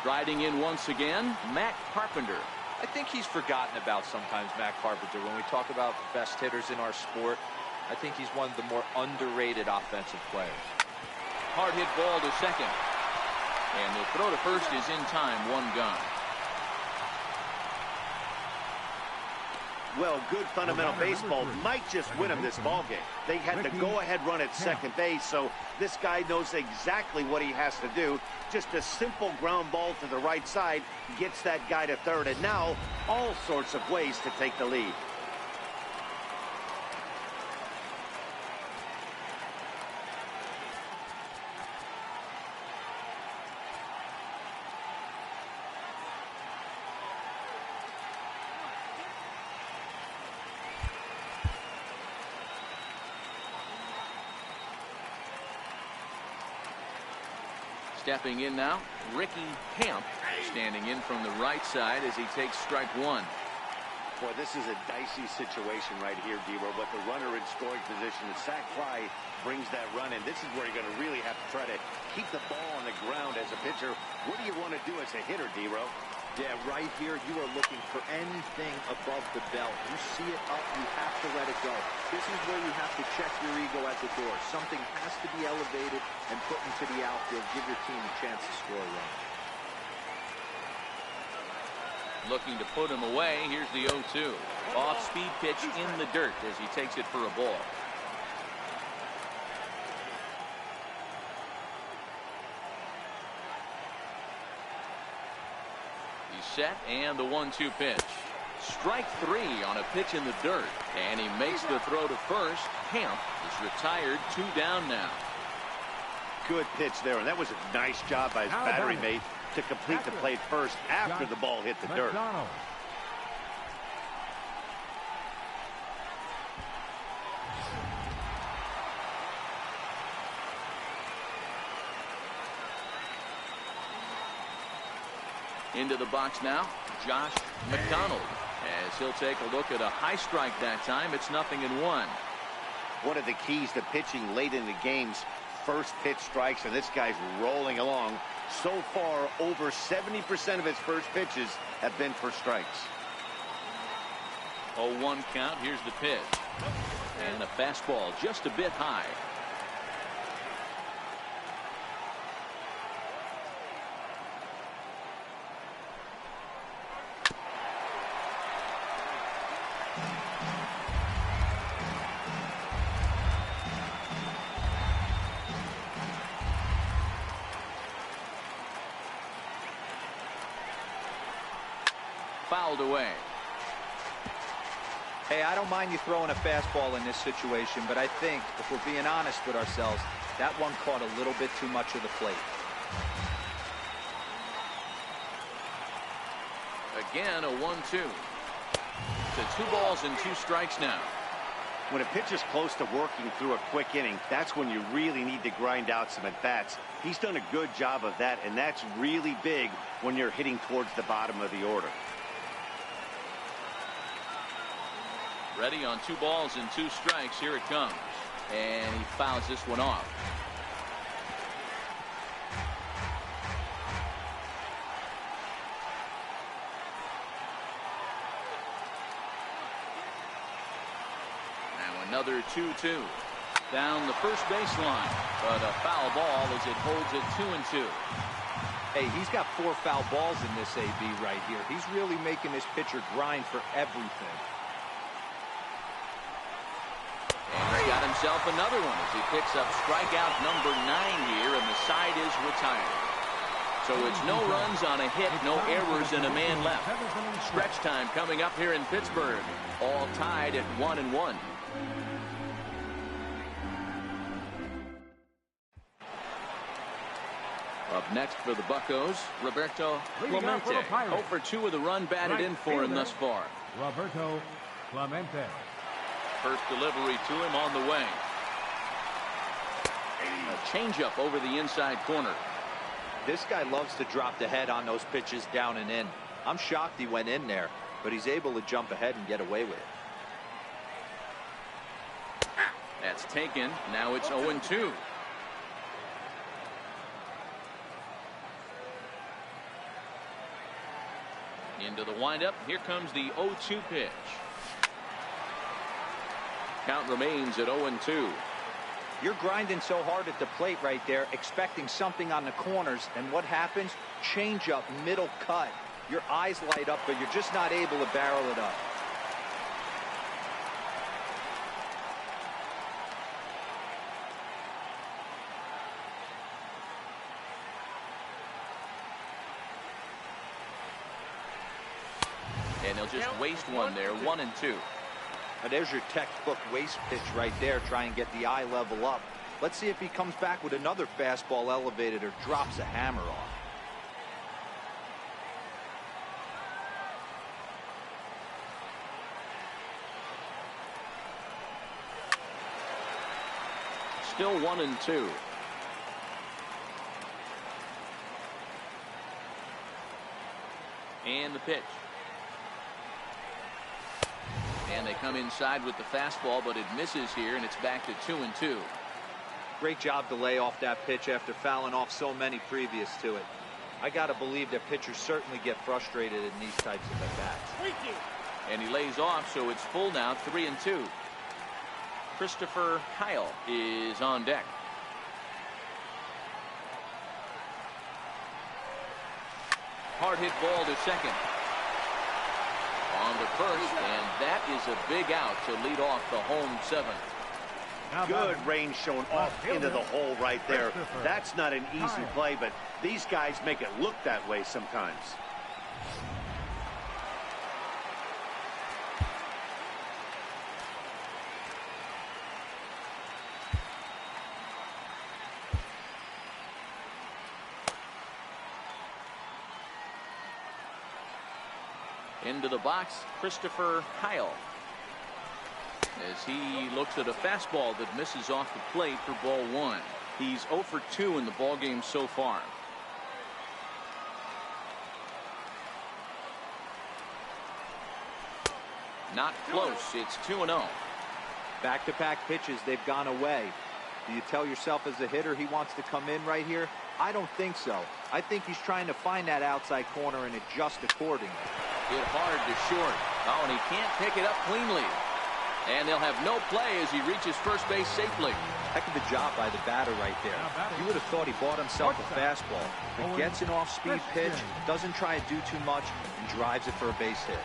Striding in once again, Matt Carpenter. I think he's forgotten about sometimes, Matt Carpenter. When we talk about best hitters in our sport, I think he's one of the more underrated offensive players. Hard hit ball to second. And the throw to first is in time, 1 gone. Well, good fundamental baseball might just win him this ball game. They had the go-ahead run at second base, so this guy knows exactly what he has to do. Just a simple ground ball to the right side gets that guy to third, and now all sorts of ways to take the lead. Stepping in now, Ricky Camp, standing in from the right side as he takes strike 1. Boy, this is a dicey situation right here, D-Row, but the runner in scoring position, the sac fly brings that run, and this is where you're going to really have to try to keep the ball on the ground as a pitcher. What do you want to do as a hitter, D-Row? Yeah, right here, you are looking for anything above the belt. You see it up, you have to let it go. This is where you have to check your ego at the door. Something has to be elevated and put into the outfield. Give your team a chance to score a run. Looking to put him away. Here's the 0-2. Off-speed pitch in the dirt as he takes it for a ball. Set, and the 1-2 pitch. Strike 3 on a pitch in the dirt, and he makes the throw to first. Camp is retired, 2 down now. Good pitch there, and that was a nice job by his battery mate to complete the play first after the ball hit the dirt. Into the box now, Josh McDonald, as he'll take a look at a high strike that time. It's 0-1. One of the keys to pitching late in the game's first pitch strikes, and this guy's rolling along. So far, over 70% of his first pitches have been for strikes. 0-1 count. Here's the pitch. And a fastball just a bit high. Fouled away. Hey, I don't mind you throwing a fastball in this situation, but I think if we're being honest with ourselves, that one caught a little bit too much of the plate. Again, a 1-2. To 2 balls and 2 strikes now. When a pitcher's close to working through a quick inning, that's when you really need to grind out some at-bats. He's done a good job of that, and that's really big when you're hitting towards the bottom of the order. Ready on 2 balls and 2 strikes. Here it comes. And he fouls this one off. Now another 2-2. Down the first baseline. But a foul ball as it holds it 2-2. Hey, he's got 4 foul balls in this AB right here. He's really making this pitcher grind for everything. And he's got himself another one as he picks up strikeout number 9 here, and the side is retired. So it's no runs on a hit, no errors, and a man left. Stretch time coming up here in Pittsburgh. All tied at 1-1. Up next for the Buccos, Roberto Clemente. 0 for 2 with a run batted in for him thus far. Roberto Clemente. First delivery to him on the way. A changeup over the inside corner. This guy loves to drop the head on those pitches down and in. I'm shocked he went in there, but he's able to jump ahead and get away with it. That's taken. Now it's 0-2. Into the windup. Here comes the 0-2 pitch. Count remains at 0-2. You're grinding so hard at the plate right there, expecting something on the corners, and what happens? Change up, middle cut. Your eyes light up, but you're just not able to barrel it up. And they'll just waste one there, 1-2. Now there's your textbook waste pitch right there. Try and get the eye level up. Let's see if he comes back with another fastball elevated or drops a hammer off. Still 1-2. And the pitch. And they come inside with the fastball, but it misses here, and it's back to 2-2. Great job to lay off that pitch after fouling off so many previous to it. I got to believe that pitchers certainly get frustrated in these types of at-bats. And he lays off, so it's full now, 3-2. Christopher Heil is on deck. Hard hit ball to second. On the first, and that is a big out to lead off the home 7th. Good range shown off into the hole right there. That's not an easy play, but these guys make it look that way sometimes. Into the box, Christopher Heil, as he looks at a fastball that misses off the plate for ball 1. He's 0 for 2 in the ball game so far. Not close. It's 2-0. Back-to-back pitches, they've gone away. Do you tell yourself as a hitter he wants to come in right here? I don't think so. I think he's trying to find that outside corner and adjust accordingly. Hit hard to short. Oh, and he can't pick it up cleanly. And they'll have no play as he reaches first base safely. Heck of a job by the batter right there. You would have thought he bought himself a fastball, but gets an off-speed pitch, doesn't try to do too much, and drives it for a base hit.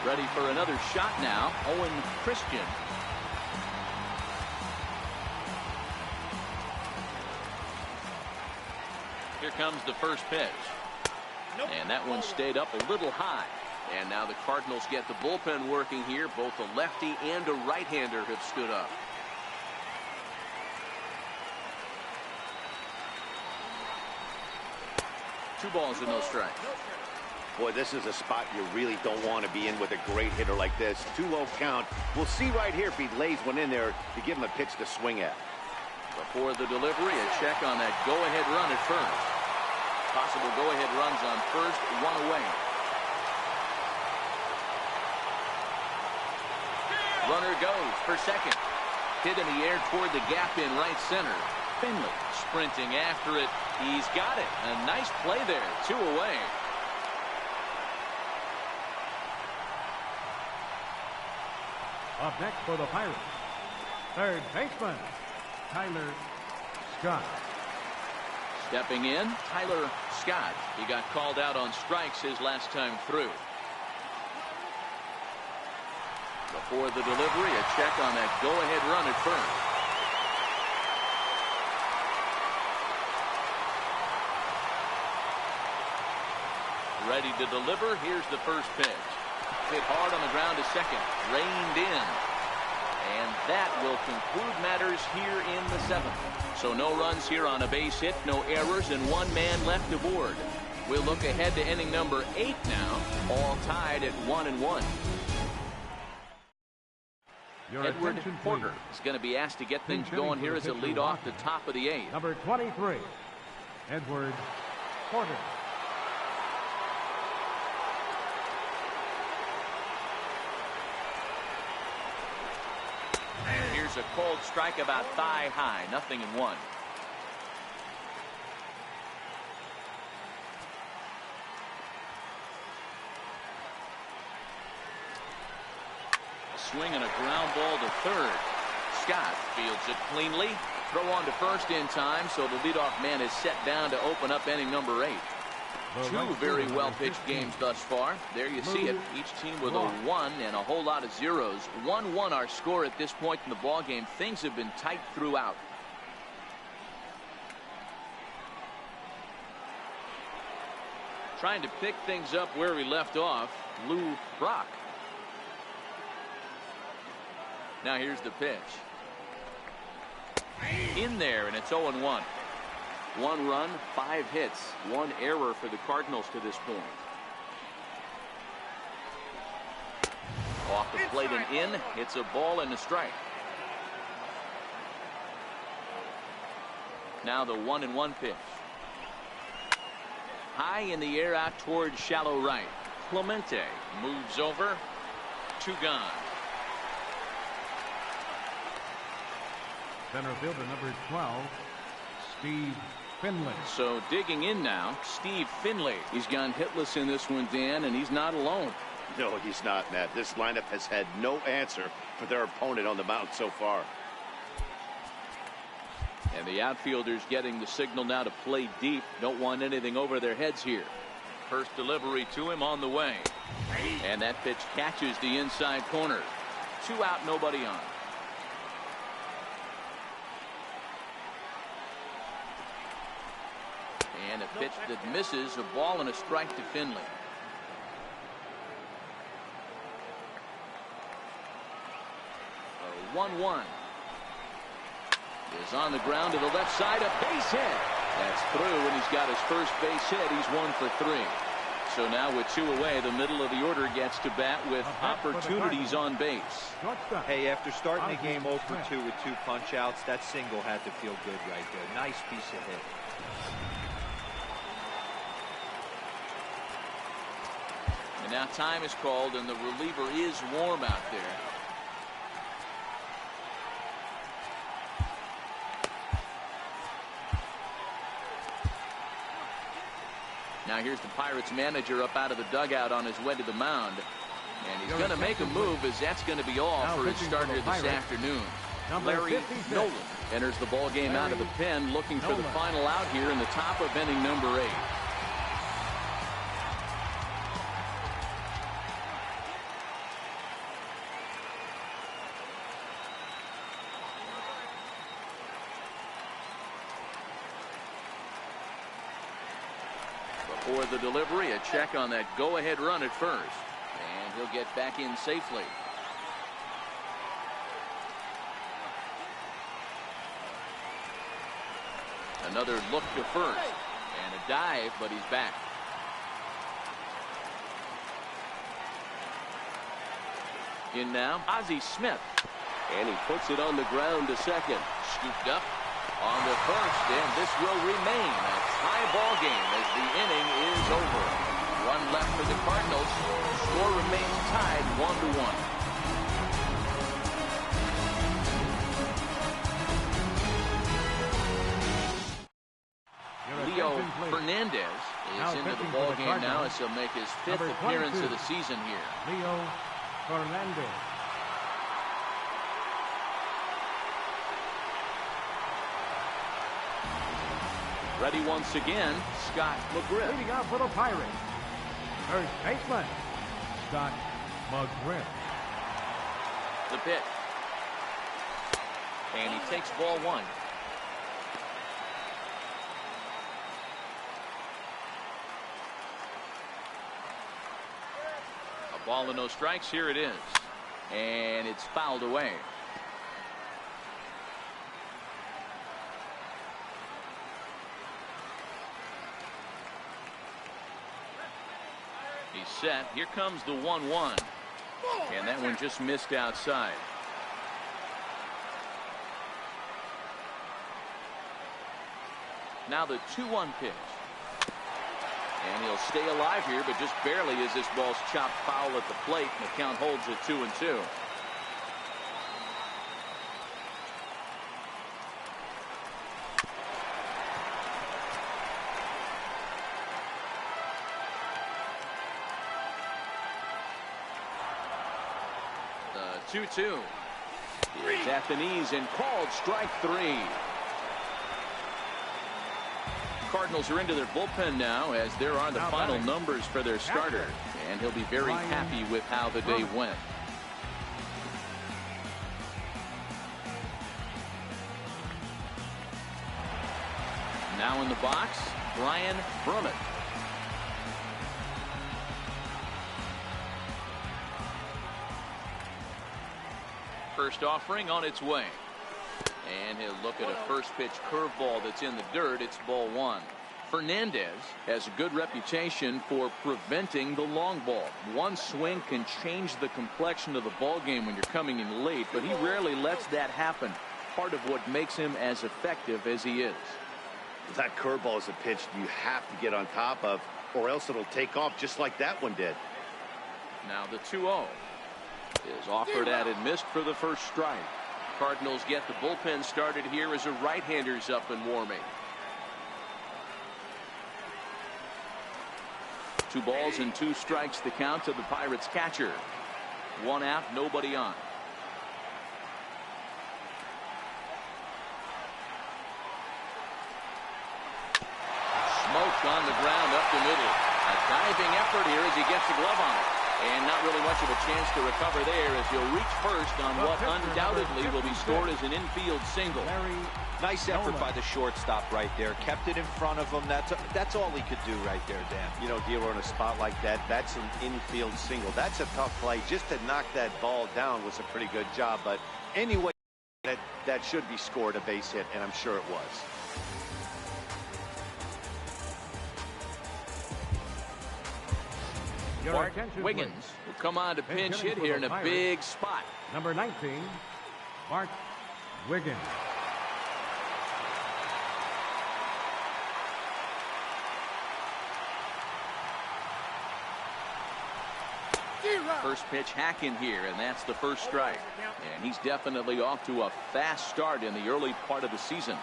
Ready for another shot now, Owen Christian. Here comes the first pitch. And that one stayed up a little high. And now the Cardinals get the bullpen working here. Both a lefty and a right-hander have stood up. Two balls and no strikes. Boy, this is a spot you really don't want to be in with a great hitter like this. 2-0 count. We'll see right here if he lays one in there to give him a pitch to swing at. Before the delivery, a check on that go-ahead run at first. Possible go-ahead runs on first, one away. Runner goes for second. Hit in the air toward the gap in right center. Finley sprinting after it. He's got it. A nice play there. 2 away. Up next for the Pirates, third baseman, Tyler Scott. Stepping in, Tyler Scott. He got called out on strikes his last time through. Before the delivery, a check on that go-ahead run at first. Ready to deliver. Here's the first pitch. Hit hard on the ground to second. Reined in. And that will conclude matters here in the 7th. So no runs here on a base hit, no errors, and one man left aboard. We'll look ahead to inning number 8 now, all tied at 1-1. Edward Porter is going to be asked to get things going here as a lead off the top of the 8th. Number 23, Edward Porter. And here's a cold strike about thigh high, 0-1. Swing and a ground ball to third. Scott fields it cleanly. Throw on to first in time, so the leadoff man is set down to open up inning number 8. Two very well pitched games thus far. There you see it. Each team with a 1 and a whole lot of zeros. 1-1 our score at this point in the ball game. Things have been tight throughout. Trying to pick things up where we left off, Lou Brock. Now here's the pitch. In there, and it's 0-1. 1 run, 5 hits, 1 error for the Cardinals to this point. Off the plate and in. It's a ball and a strike. Now the 1-1 pitch. High in the air out towards shallow right. Clemente moves over. 2 gone. Center fielder number 12, Steve Finley. So digging in now, Steve Finley. He's gone hitless in this one, Dan, and he's not alone. No, he's not, Matt. This lineup has had no answer for their opponent on the mound so far. And the outfielders getting the signal now to play deep. Don't want anything over their heads here. First delivery to him on the way. And that pitch catches the inside corner. 2 out, nobody on. And a pitch that misses, a ball and a strike to Finley. A 1-1 is on the ground to the left side, a base hit. That's through, and he's got his first base hit. He's 1 for 3. So now with 2 away, the middle of the order gets to bat with opportunities on base. Hey, after starting the game 0 for 2 with 2 punch outs, that single had to feel good right there. Nice piece of hit. And now time is called, and the reliever is warm out there. Now here's the Pirates manager up out of the dugout on his way to the mound. And he's going to make a move, as that's going to be all for his starter this afternoon. Larry Nolan enters the ball game out of the pen, looking for the final out here in the top of inning number 8. Before the delivery, a check on that go-ahead run at first. And he'll get back in safely. Another look to first. And a dive, but he's back. In now, Ozzie Smith. And he puts it on the ground to second. Scooped up on the first, and this will remain a tie ball game as the inning is over. One left for the Cardinals. Score remains tied 1-1. Leo Fernandez is into the ball game now, as he'll make his 5th appearance of the season here. Leo Fernandez. Ready once again, Scott McGriff. Leading off for the Pirates, first baseman, Scott McGriff. The pitch. And he takes ball 1. A ball and no strikes. Here it is. And it's fouled away. He's set. Here comes the 1-1. And that one just missed outside. Now the 2-1 pitch. And he'll stay alive here, but just barely as this ball's chopped foul at the plate. And the count holds at 2-2. The 2-2 is at the knees and called strike 3. Cardinals are into their bullpen now, as there are the final numbers for their starter, and he'll be very happy with how the day went. Now in the box, Brian Brummett. First offering on its way. And he'll look at a first pitch curveball that's in the dirt. It's ball 1. Fernandez has a good reputation for preventing the long ball. One swing can change the complexion of the ball game when you're coming in late, but he rarely lets that happen. Part of what makes him as effective as he is. That curveball is a pitch you have to get on top of, or else it'll take off just like that one did. Now the 2-0 is offered at and missed for the first strike. Cardinals get the bullpen started here as a right-hander's up and warming. 2 balls and 2 strikes the count to the Pirates catcher. 1 out, nobody on. Smoked on the ground up the middle. A diving effort here as he gets the glove on it. And not really much of a chance to recover there, as he'll reach first on what undoubtedly will be scored as an infield single. Nice effort by the shortstop right there. Kept it in front of him. That's all he could do right there, Dan. You know, Gilo, in a spot like that, that's an infield single. That's a tough play. Just to knock that ball down was a pretty good job. But anyway, that should be scored a base hit, and I'm sure it was. Bart Wiggins will come on to pinch hit here in a big spot. Number 19, Bart Wiggins. First pitch hacking here, and that's the first strike. And he's definitely off to a fast start in the early part of the season.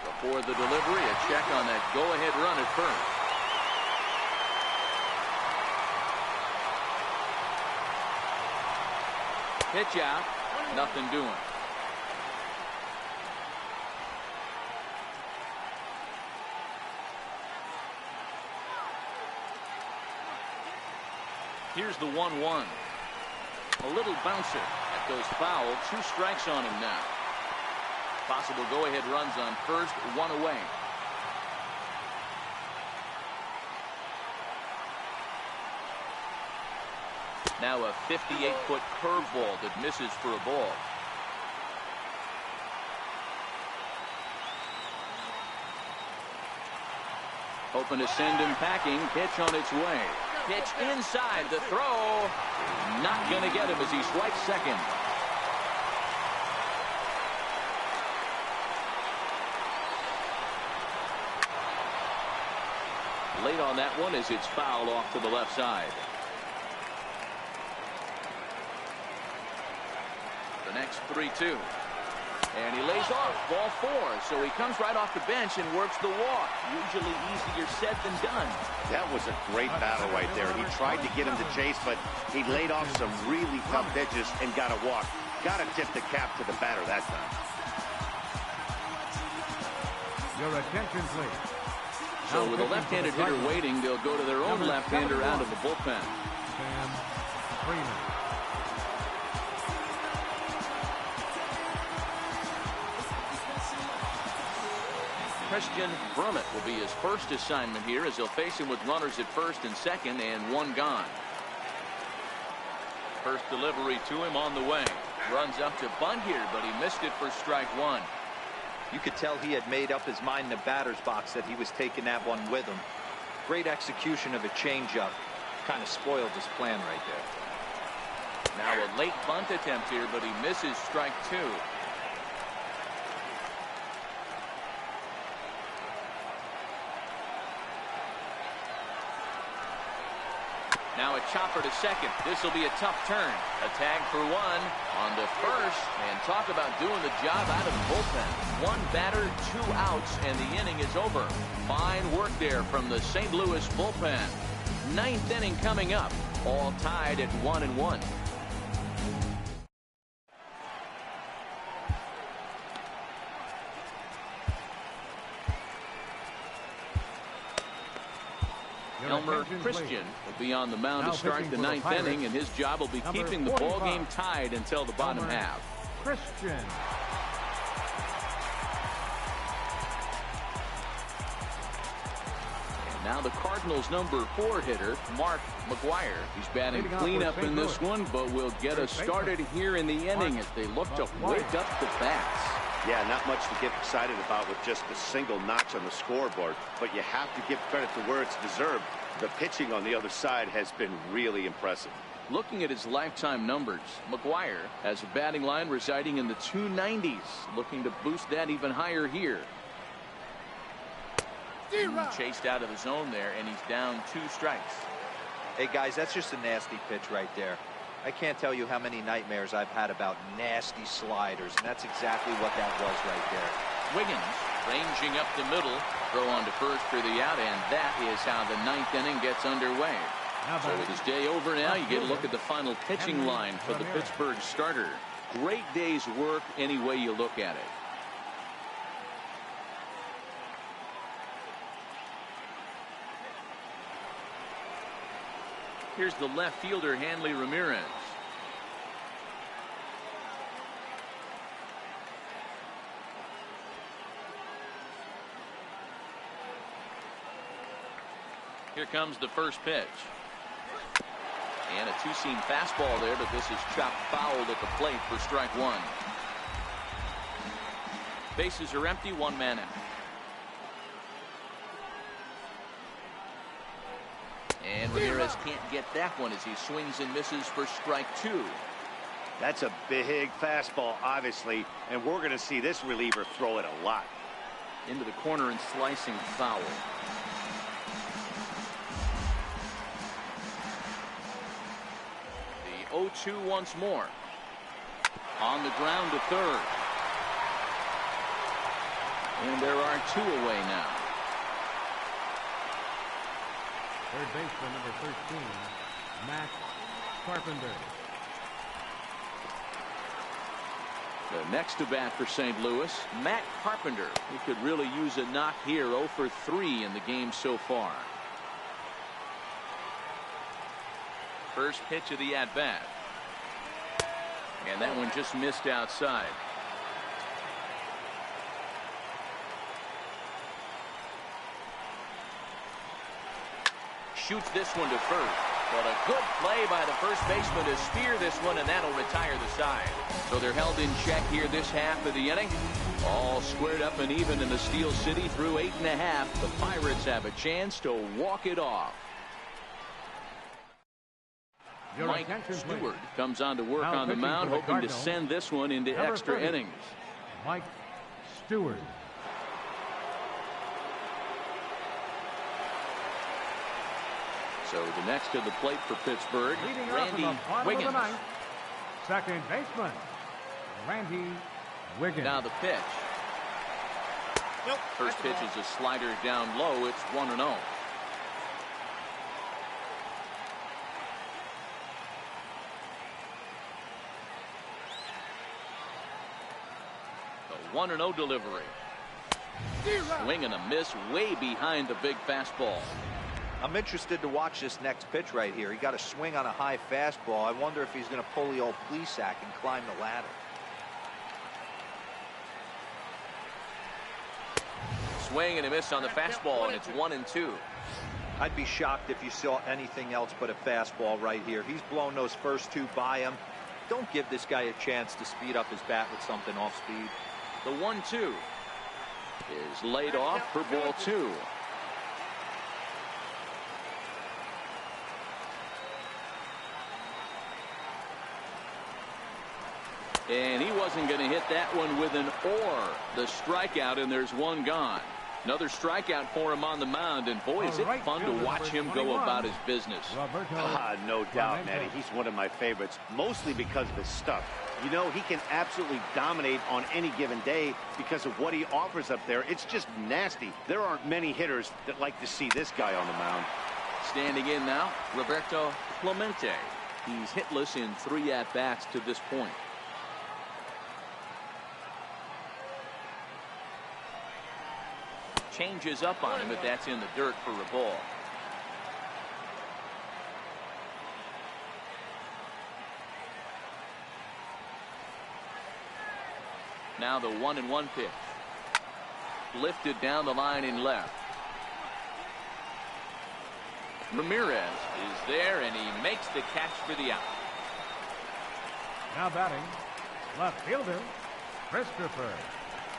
Before the delivery, a check on that go-ahead run at first. Pitch out, nothing doing. Here's the 1-1. A little bouncer that goes foul. 2 strikes on him now. Possible go-ahead runs on first, 1 away. Now a 58-foot curveball that misses for a ball. Hoping to send him packing. Pitch on its way. Pitch inside. The throw. Not going to get him as he swipes second. Late on that one as it's fouled off to the left side. The next 3-2. And he lays off ball 4. So he comes right off the bench and works the walk. Usually easier said than done. That was a great battle right there. He tried to get him to chase, but he laid off some really tough pitches and got a walk. Got to tip the cap to the batter that time. Your attention, please. So with a left-handed hitter waiting, they'll go to their own left-hander out of the bullpen. Sam Freeman. Christian Brummett will be his first assignment here as he'll face him with runners at first and second and 1 gone. First delivery to him on the way. Runs up to bunt here, but he missed it for strike 1. You could tell he had made up his mind in the batter's box that he was taking that one with him. Great execution of a changeup. Kind of spoiled his plan right there. Now a late bunt attempt here, but he misses strike 2. Now a chopper to second. This will be a tough turn. A tag for 1 on the first. And talk about doing the job out of the bullpen. 1 batter, 2 outs, and the inning is over. Fine work there from the St. Louis bullpen. 9th inning coming up. All tied at 1-1. Elmer Christian will be on the mound to start the 9th inning, and his job will be keeping the ball game tied until the bottom half. Christian. And now the Cardinals' number 4 hitter, Mark McGwire. He's batting cleanup in this one, but will get us started here in the inning as they look to wake up the bats. Yeah, not much to get excited about with just a single notch on the scoreboard, but you have to give credit to where it's deserved. The pitching on the other side has been really impressive. Looking at his lifetime numbers, McGwire has a batting line residing in the 290s, looking to boost that even higher here. Chased out of the zone there, and he's down 2 strikes. Hey guys, that's just a nasty pitch right there. I can't tell you how many nightmares I've had about nasty sliders, and that's exactly what that was right there. Wiggins ranging up the middle, throw on to first for the out, and that is how the 9th inning gets underway. So with his day over now, you get a look at the final pitching line for the Pittsburgh starter. Great day's work any way you look at it. Here's the left fielder, Hanley Ramirez. Here comes the first pitch. And a 2-seam fastball there, but this is chopped fouled at the plate for strike 1. Bases are empty, 1 man out. And Ramirez can't get that one as he swings and misses for strike 2. That's a big fastball, obviously, and we're going to see this reliever throw it a lot. Into the corner and slicing foul. 0-2 once more. On the ground to third. And there are 2 away now. Third baseman number 13, Matt Carpenter. The next to bat for St. Louis, Matt Carpenter. He could really use a knock here. 0 for 3 in the game so far. First pitch of the at-bat. And that one just missed outside. Shoots this one to first. But a good play by the first baseman to spear this one, and that'll retire the side. So they're held in check here this half of the inning. All squared up and even in the Steel City through 8.5. The Pirates have a chance to walk it off. Mike Stewart comes on to work Now on the mound, for the hoping to Cardinals, send this one into number extra 30, innings. Mike Stewart. So the next to the plate for Pittsburgh, Leading off in Randy the bottom of the Wiggins. ninth, second baseman, Randy Wiggins. Now the pitch. Nope. First pitch is a slider down low. It's 1-0. The 1-0 delivery. Swing and a miss way behind the big fastball. I'm interested to watch this next pitch right here. He got a swing on a high fastball. I wonder if he's going to pull the old Plesac and climb the ladder. Swing and a miss on the fastball, and it's 1-2. I'd be shocked if you saw anything else but a fastball right here. He's blown those first 2 by him. Don't give this guy a chance to speed up his bat with something off speed. The 1-2 is laid off for ball 2. And he wasn't going to hit that one with an or. The strikeout, and there's one gone. Another strikeout for him on the mound, and boy, is it fun to watch him go about his business. No doubt, Matty. He's one of my favorites, mostly because of his stuff. You know, he can absolutely dominate on any given day because of what he offers up there. It's just nasty. There aren't many hitters that like to see this guy on the mound. Standing in now, Roberto Clemente. He's hitless in 3 at-bats to this point. Changes up on him, but that's in the dirt for a ball. Now the 1-1 pitch. Lifted down the line in left. Ramirez is there, and he makes the catch for the out. Now batting, left fielder, Christopher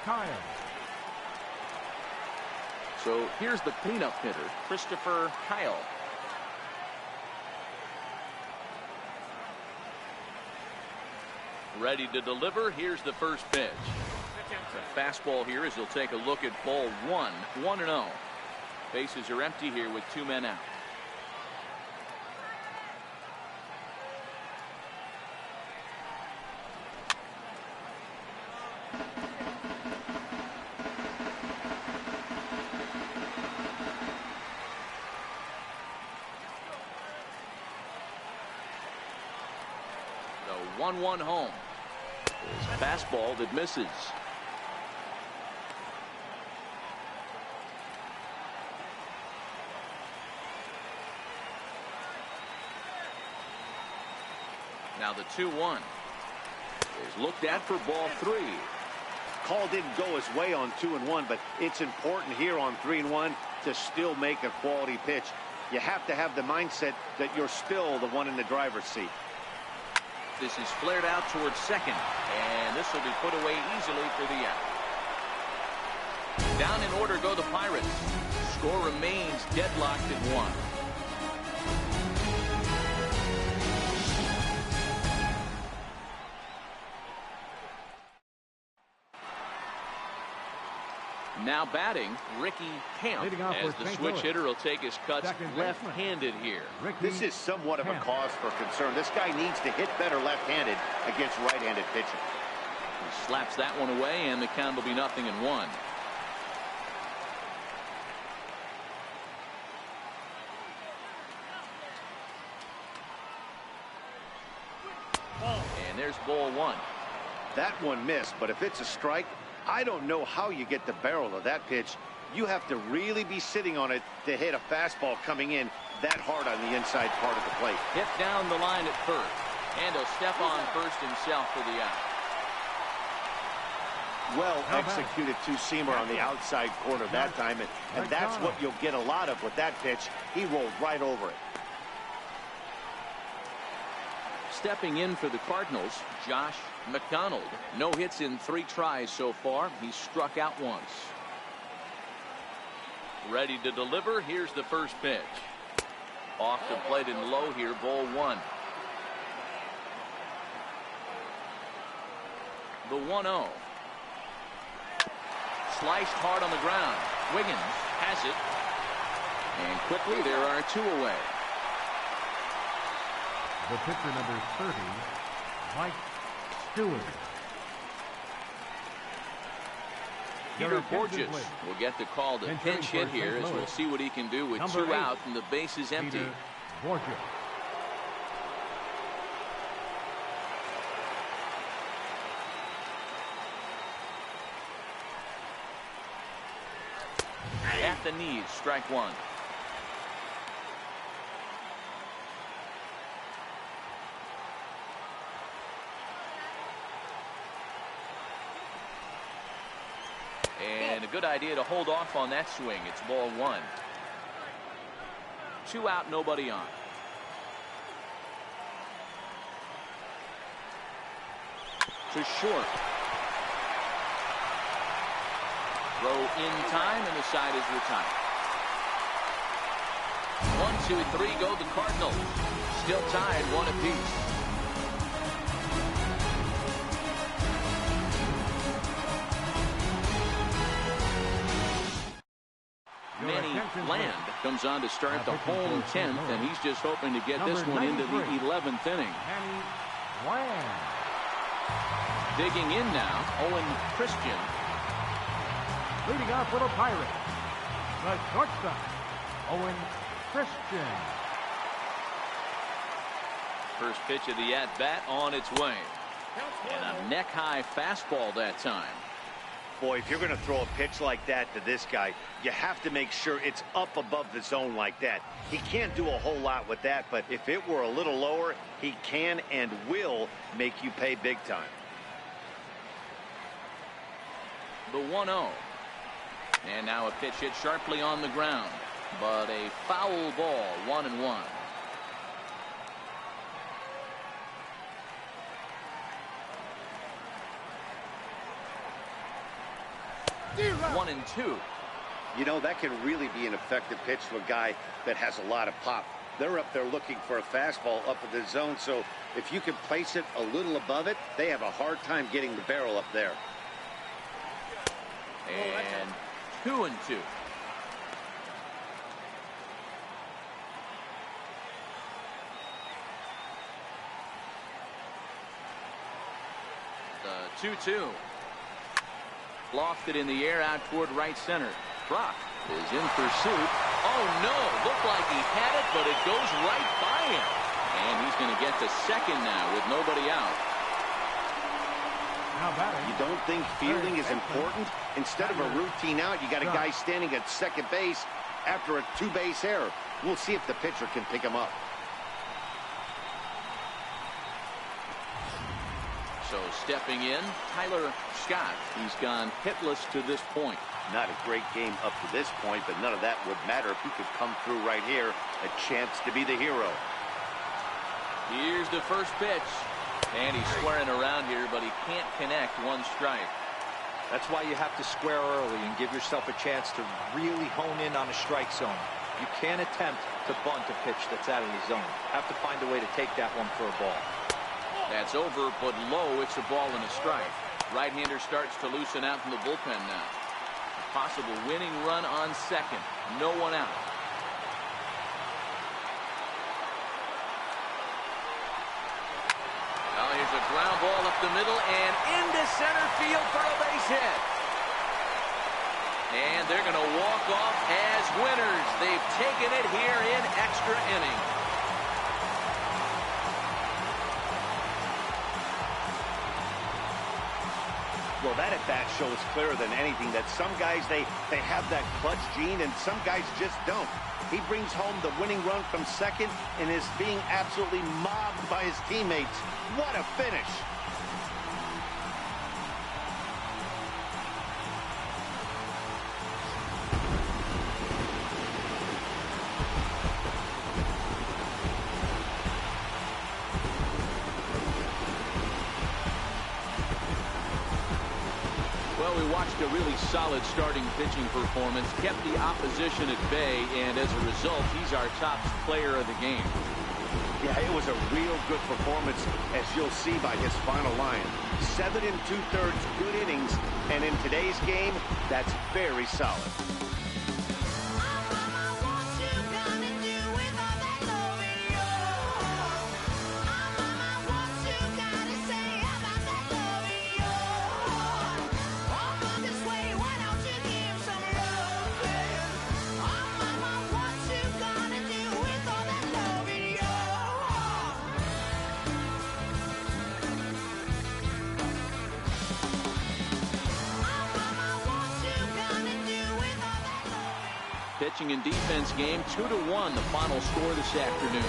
Kyle. So here's the cleanup hitter, Christopher Kyle. Ready to deliver. Here's the first pitch. The fastball here as he'll take a look at ball 1. 1-0. Bases are empty here with 2 men out. The 1-1 home. Is a fastball that misses. Now the 2-1 is looked at for ball 3. Call didn't go his way on 2-1, but it's important here on 3-1 to still make a quality pitch. You have to have the mindset that you're still the one in the driver's seat. This is flared out towards second, and this will be put away easily for the out. Down in order go the Pirates. Score remains deadlocked at 1. Now batting, Ricky Camp, Leading off as with the St. switch Louis. hitter will take his cuts Second baseman. left-handed here. Ricky This is somewhat of a Camp. cause for concern. This guy needs to hit better left-handed against right-handed pitching. He slaps that one away, and the count will be 0-1. And there's ball one. That one missed, but if it's a strike, I don't know how you get the barrel of that pitch. You have to really be sitting on it to hit a fastball coming in that hard on the inside part of the plate. Hit down the line at first, and he'll step on first himself for the out. Well executed two-seamer on the outside corner that time, and that's what you'll get a lot of with that pitch. He rolled right over it. Stepping in for the Cardinals, Josh McDonald. No hits in 3 tries so far. He's struck out once. Ready to deliver. Here's the first pitch. Off the plate and low here, ball 1. The 1-0. Sliced hard on the ground. Wiggins has it. And quickly there are 2 away. The pitcher number 30, Mike Stewart. Peter Borges will get the call to pinch hit here, as we'll see what he can do with 2 out and the base is empty. Peter Borges. At the knees, strike 1. And a good idea to hold off on that swing. It's ball 1. 2 out, nobody on. To short. Throw in time, and the side is retired. 1, 2, 3 go the Cardinals. Still tied 1 apiece. Manny Bland comes on to start the home 10th, and he's just hoping to get this one into the 11th inning. Manny Bland. Digging in now, Owen Christian. Leading off for the Pirates, the shortstop, Owen Christian. First pitch of the at-bat on its way. And a neck-high fastball that time. Boy, if you're going to throw a pitch like that to this guy, you have to make sure it's up above the zone like that. He can't do a whole lot with that, but if it were a little lower, he can and will make you pay big time. The 1-0. And now a pitch hit sharply on the ground, but a foul ball, 1-1. 1-2. You know, that can really be an effective pitch to a guy that has a lot of pop. They're up there looking for a fastball up in the zone, so if you can place it a little above it, they have a hard time getting the barrel up there. And 2-2. The 2-2. Lofted in the air out toward right center. Brock is in pursuit. Oh no, looked like he had it, but it goes right by him. And he's going to get to second now with nobody out. Now batting. You don't think fielding is important? Instead of a routine out, you got a guy standing at second base after a 2-base error. We'll see if the pitcher can pick him up. So stepping in, Tyler Scott. He's gone hitless to this point. Not a great game up to this point, but none of that would matter if he could come through right here. A chance to be the hero. Here's the first pitch. And he's squaring around here, but he can't connect. 1 strike. That's why you have to square early and give yourself a chance to really hone in on a strike zone. You can't attempt to bunt a pitch that's out of the zone. Have to find a way to take that one for a ball. That's over, but low. It's a ball and a strike. Right-hander starts to loosen out from the bullpen now. possible winning run on second. No one out. Now here's a ground ball up the middle and into center field for a base hit. And they're going to walk off as winners. They've taken it here in extra innings. Well, that at-bat shows clearer than anything that some guys, they have that clutch gene, and some guys just don't. He brings home the winning run from second and is being absolutely mobbed by his teammates. What a finish! Well, we watched a really solid starting pitching performance, kept the opposition at bay, and as a result, he's our top player of the game. Yeah, it was a real good performance, as you'll see by his final line. 7 2/3 good innings, and in today's game, that's very solid. Pitching and defense game 2-1 the final score this afternoon.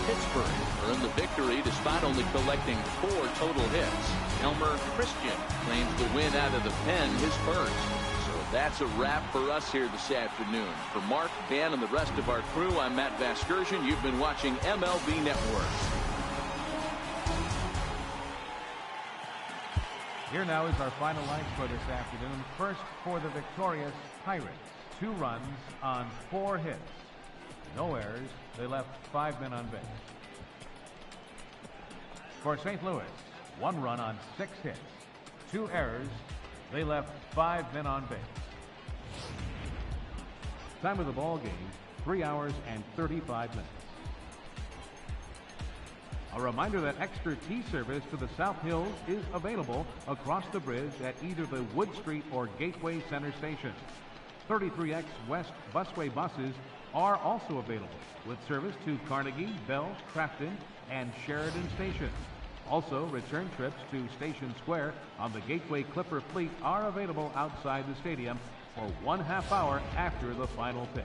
Pittsburgh earned the victory despite only collecting 4 total hits. Elmer Christian claims the win out of the pen, his first. So that's a wrap for us here this afternoon. For Mark, Dan, and the rest of our crew, I'm Matt Vasgersian. You've been watching MLB Network. Here now is our final line for this afternoon. First for the victorious Pirates. 2 runs on 4 hits. No errors. They left 5 men on base. For St. Louis, 1 run on 6 hits. 2 errors. They left 5 men on base. Time of the ball game, 3 hours and 35 minutes. A reminder that extra tea service to the South Hills is available across the bridge at either the Wood Street or Gateway Center stations. 33X West busway buses are also available with service to Carnegie, Bell, Crafton, and Sheridan stations. Also, return trips to Station Square on the Gateway Clipper fleet are available outside the stadium for 1/2 hour after the final pitch.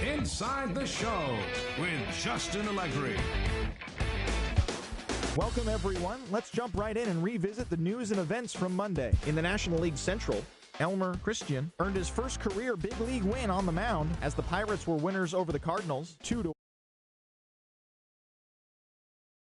Inside the Show with Justin Allegri. Welcome, everyone. Let's jump right in and revisit the news and events from Monday. In the National League Central, Elmer Christian earned his first career big league win on the mound as the Pirates were winners over the Cardinals 2-1.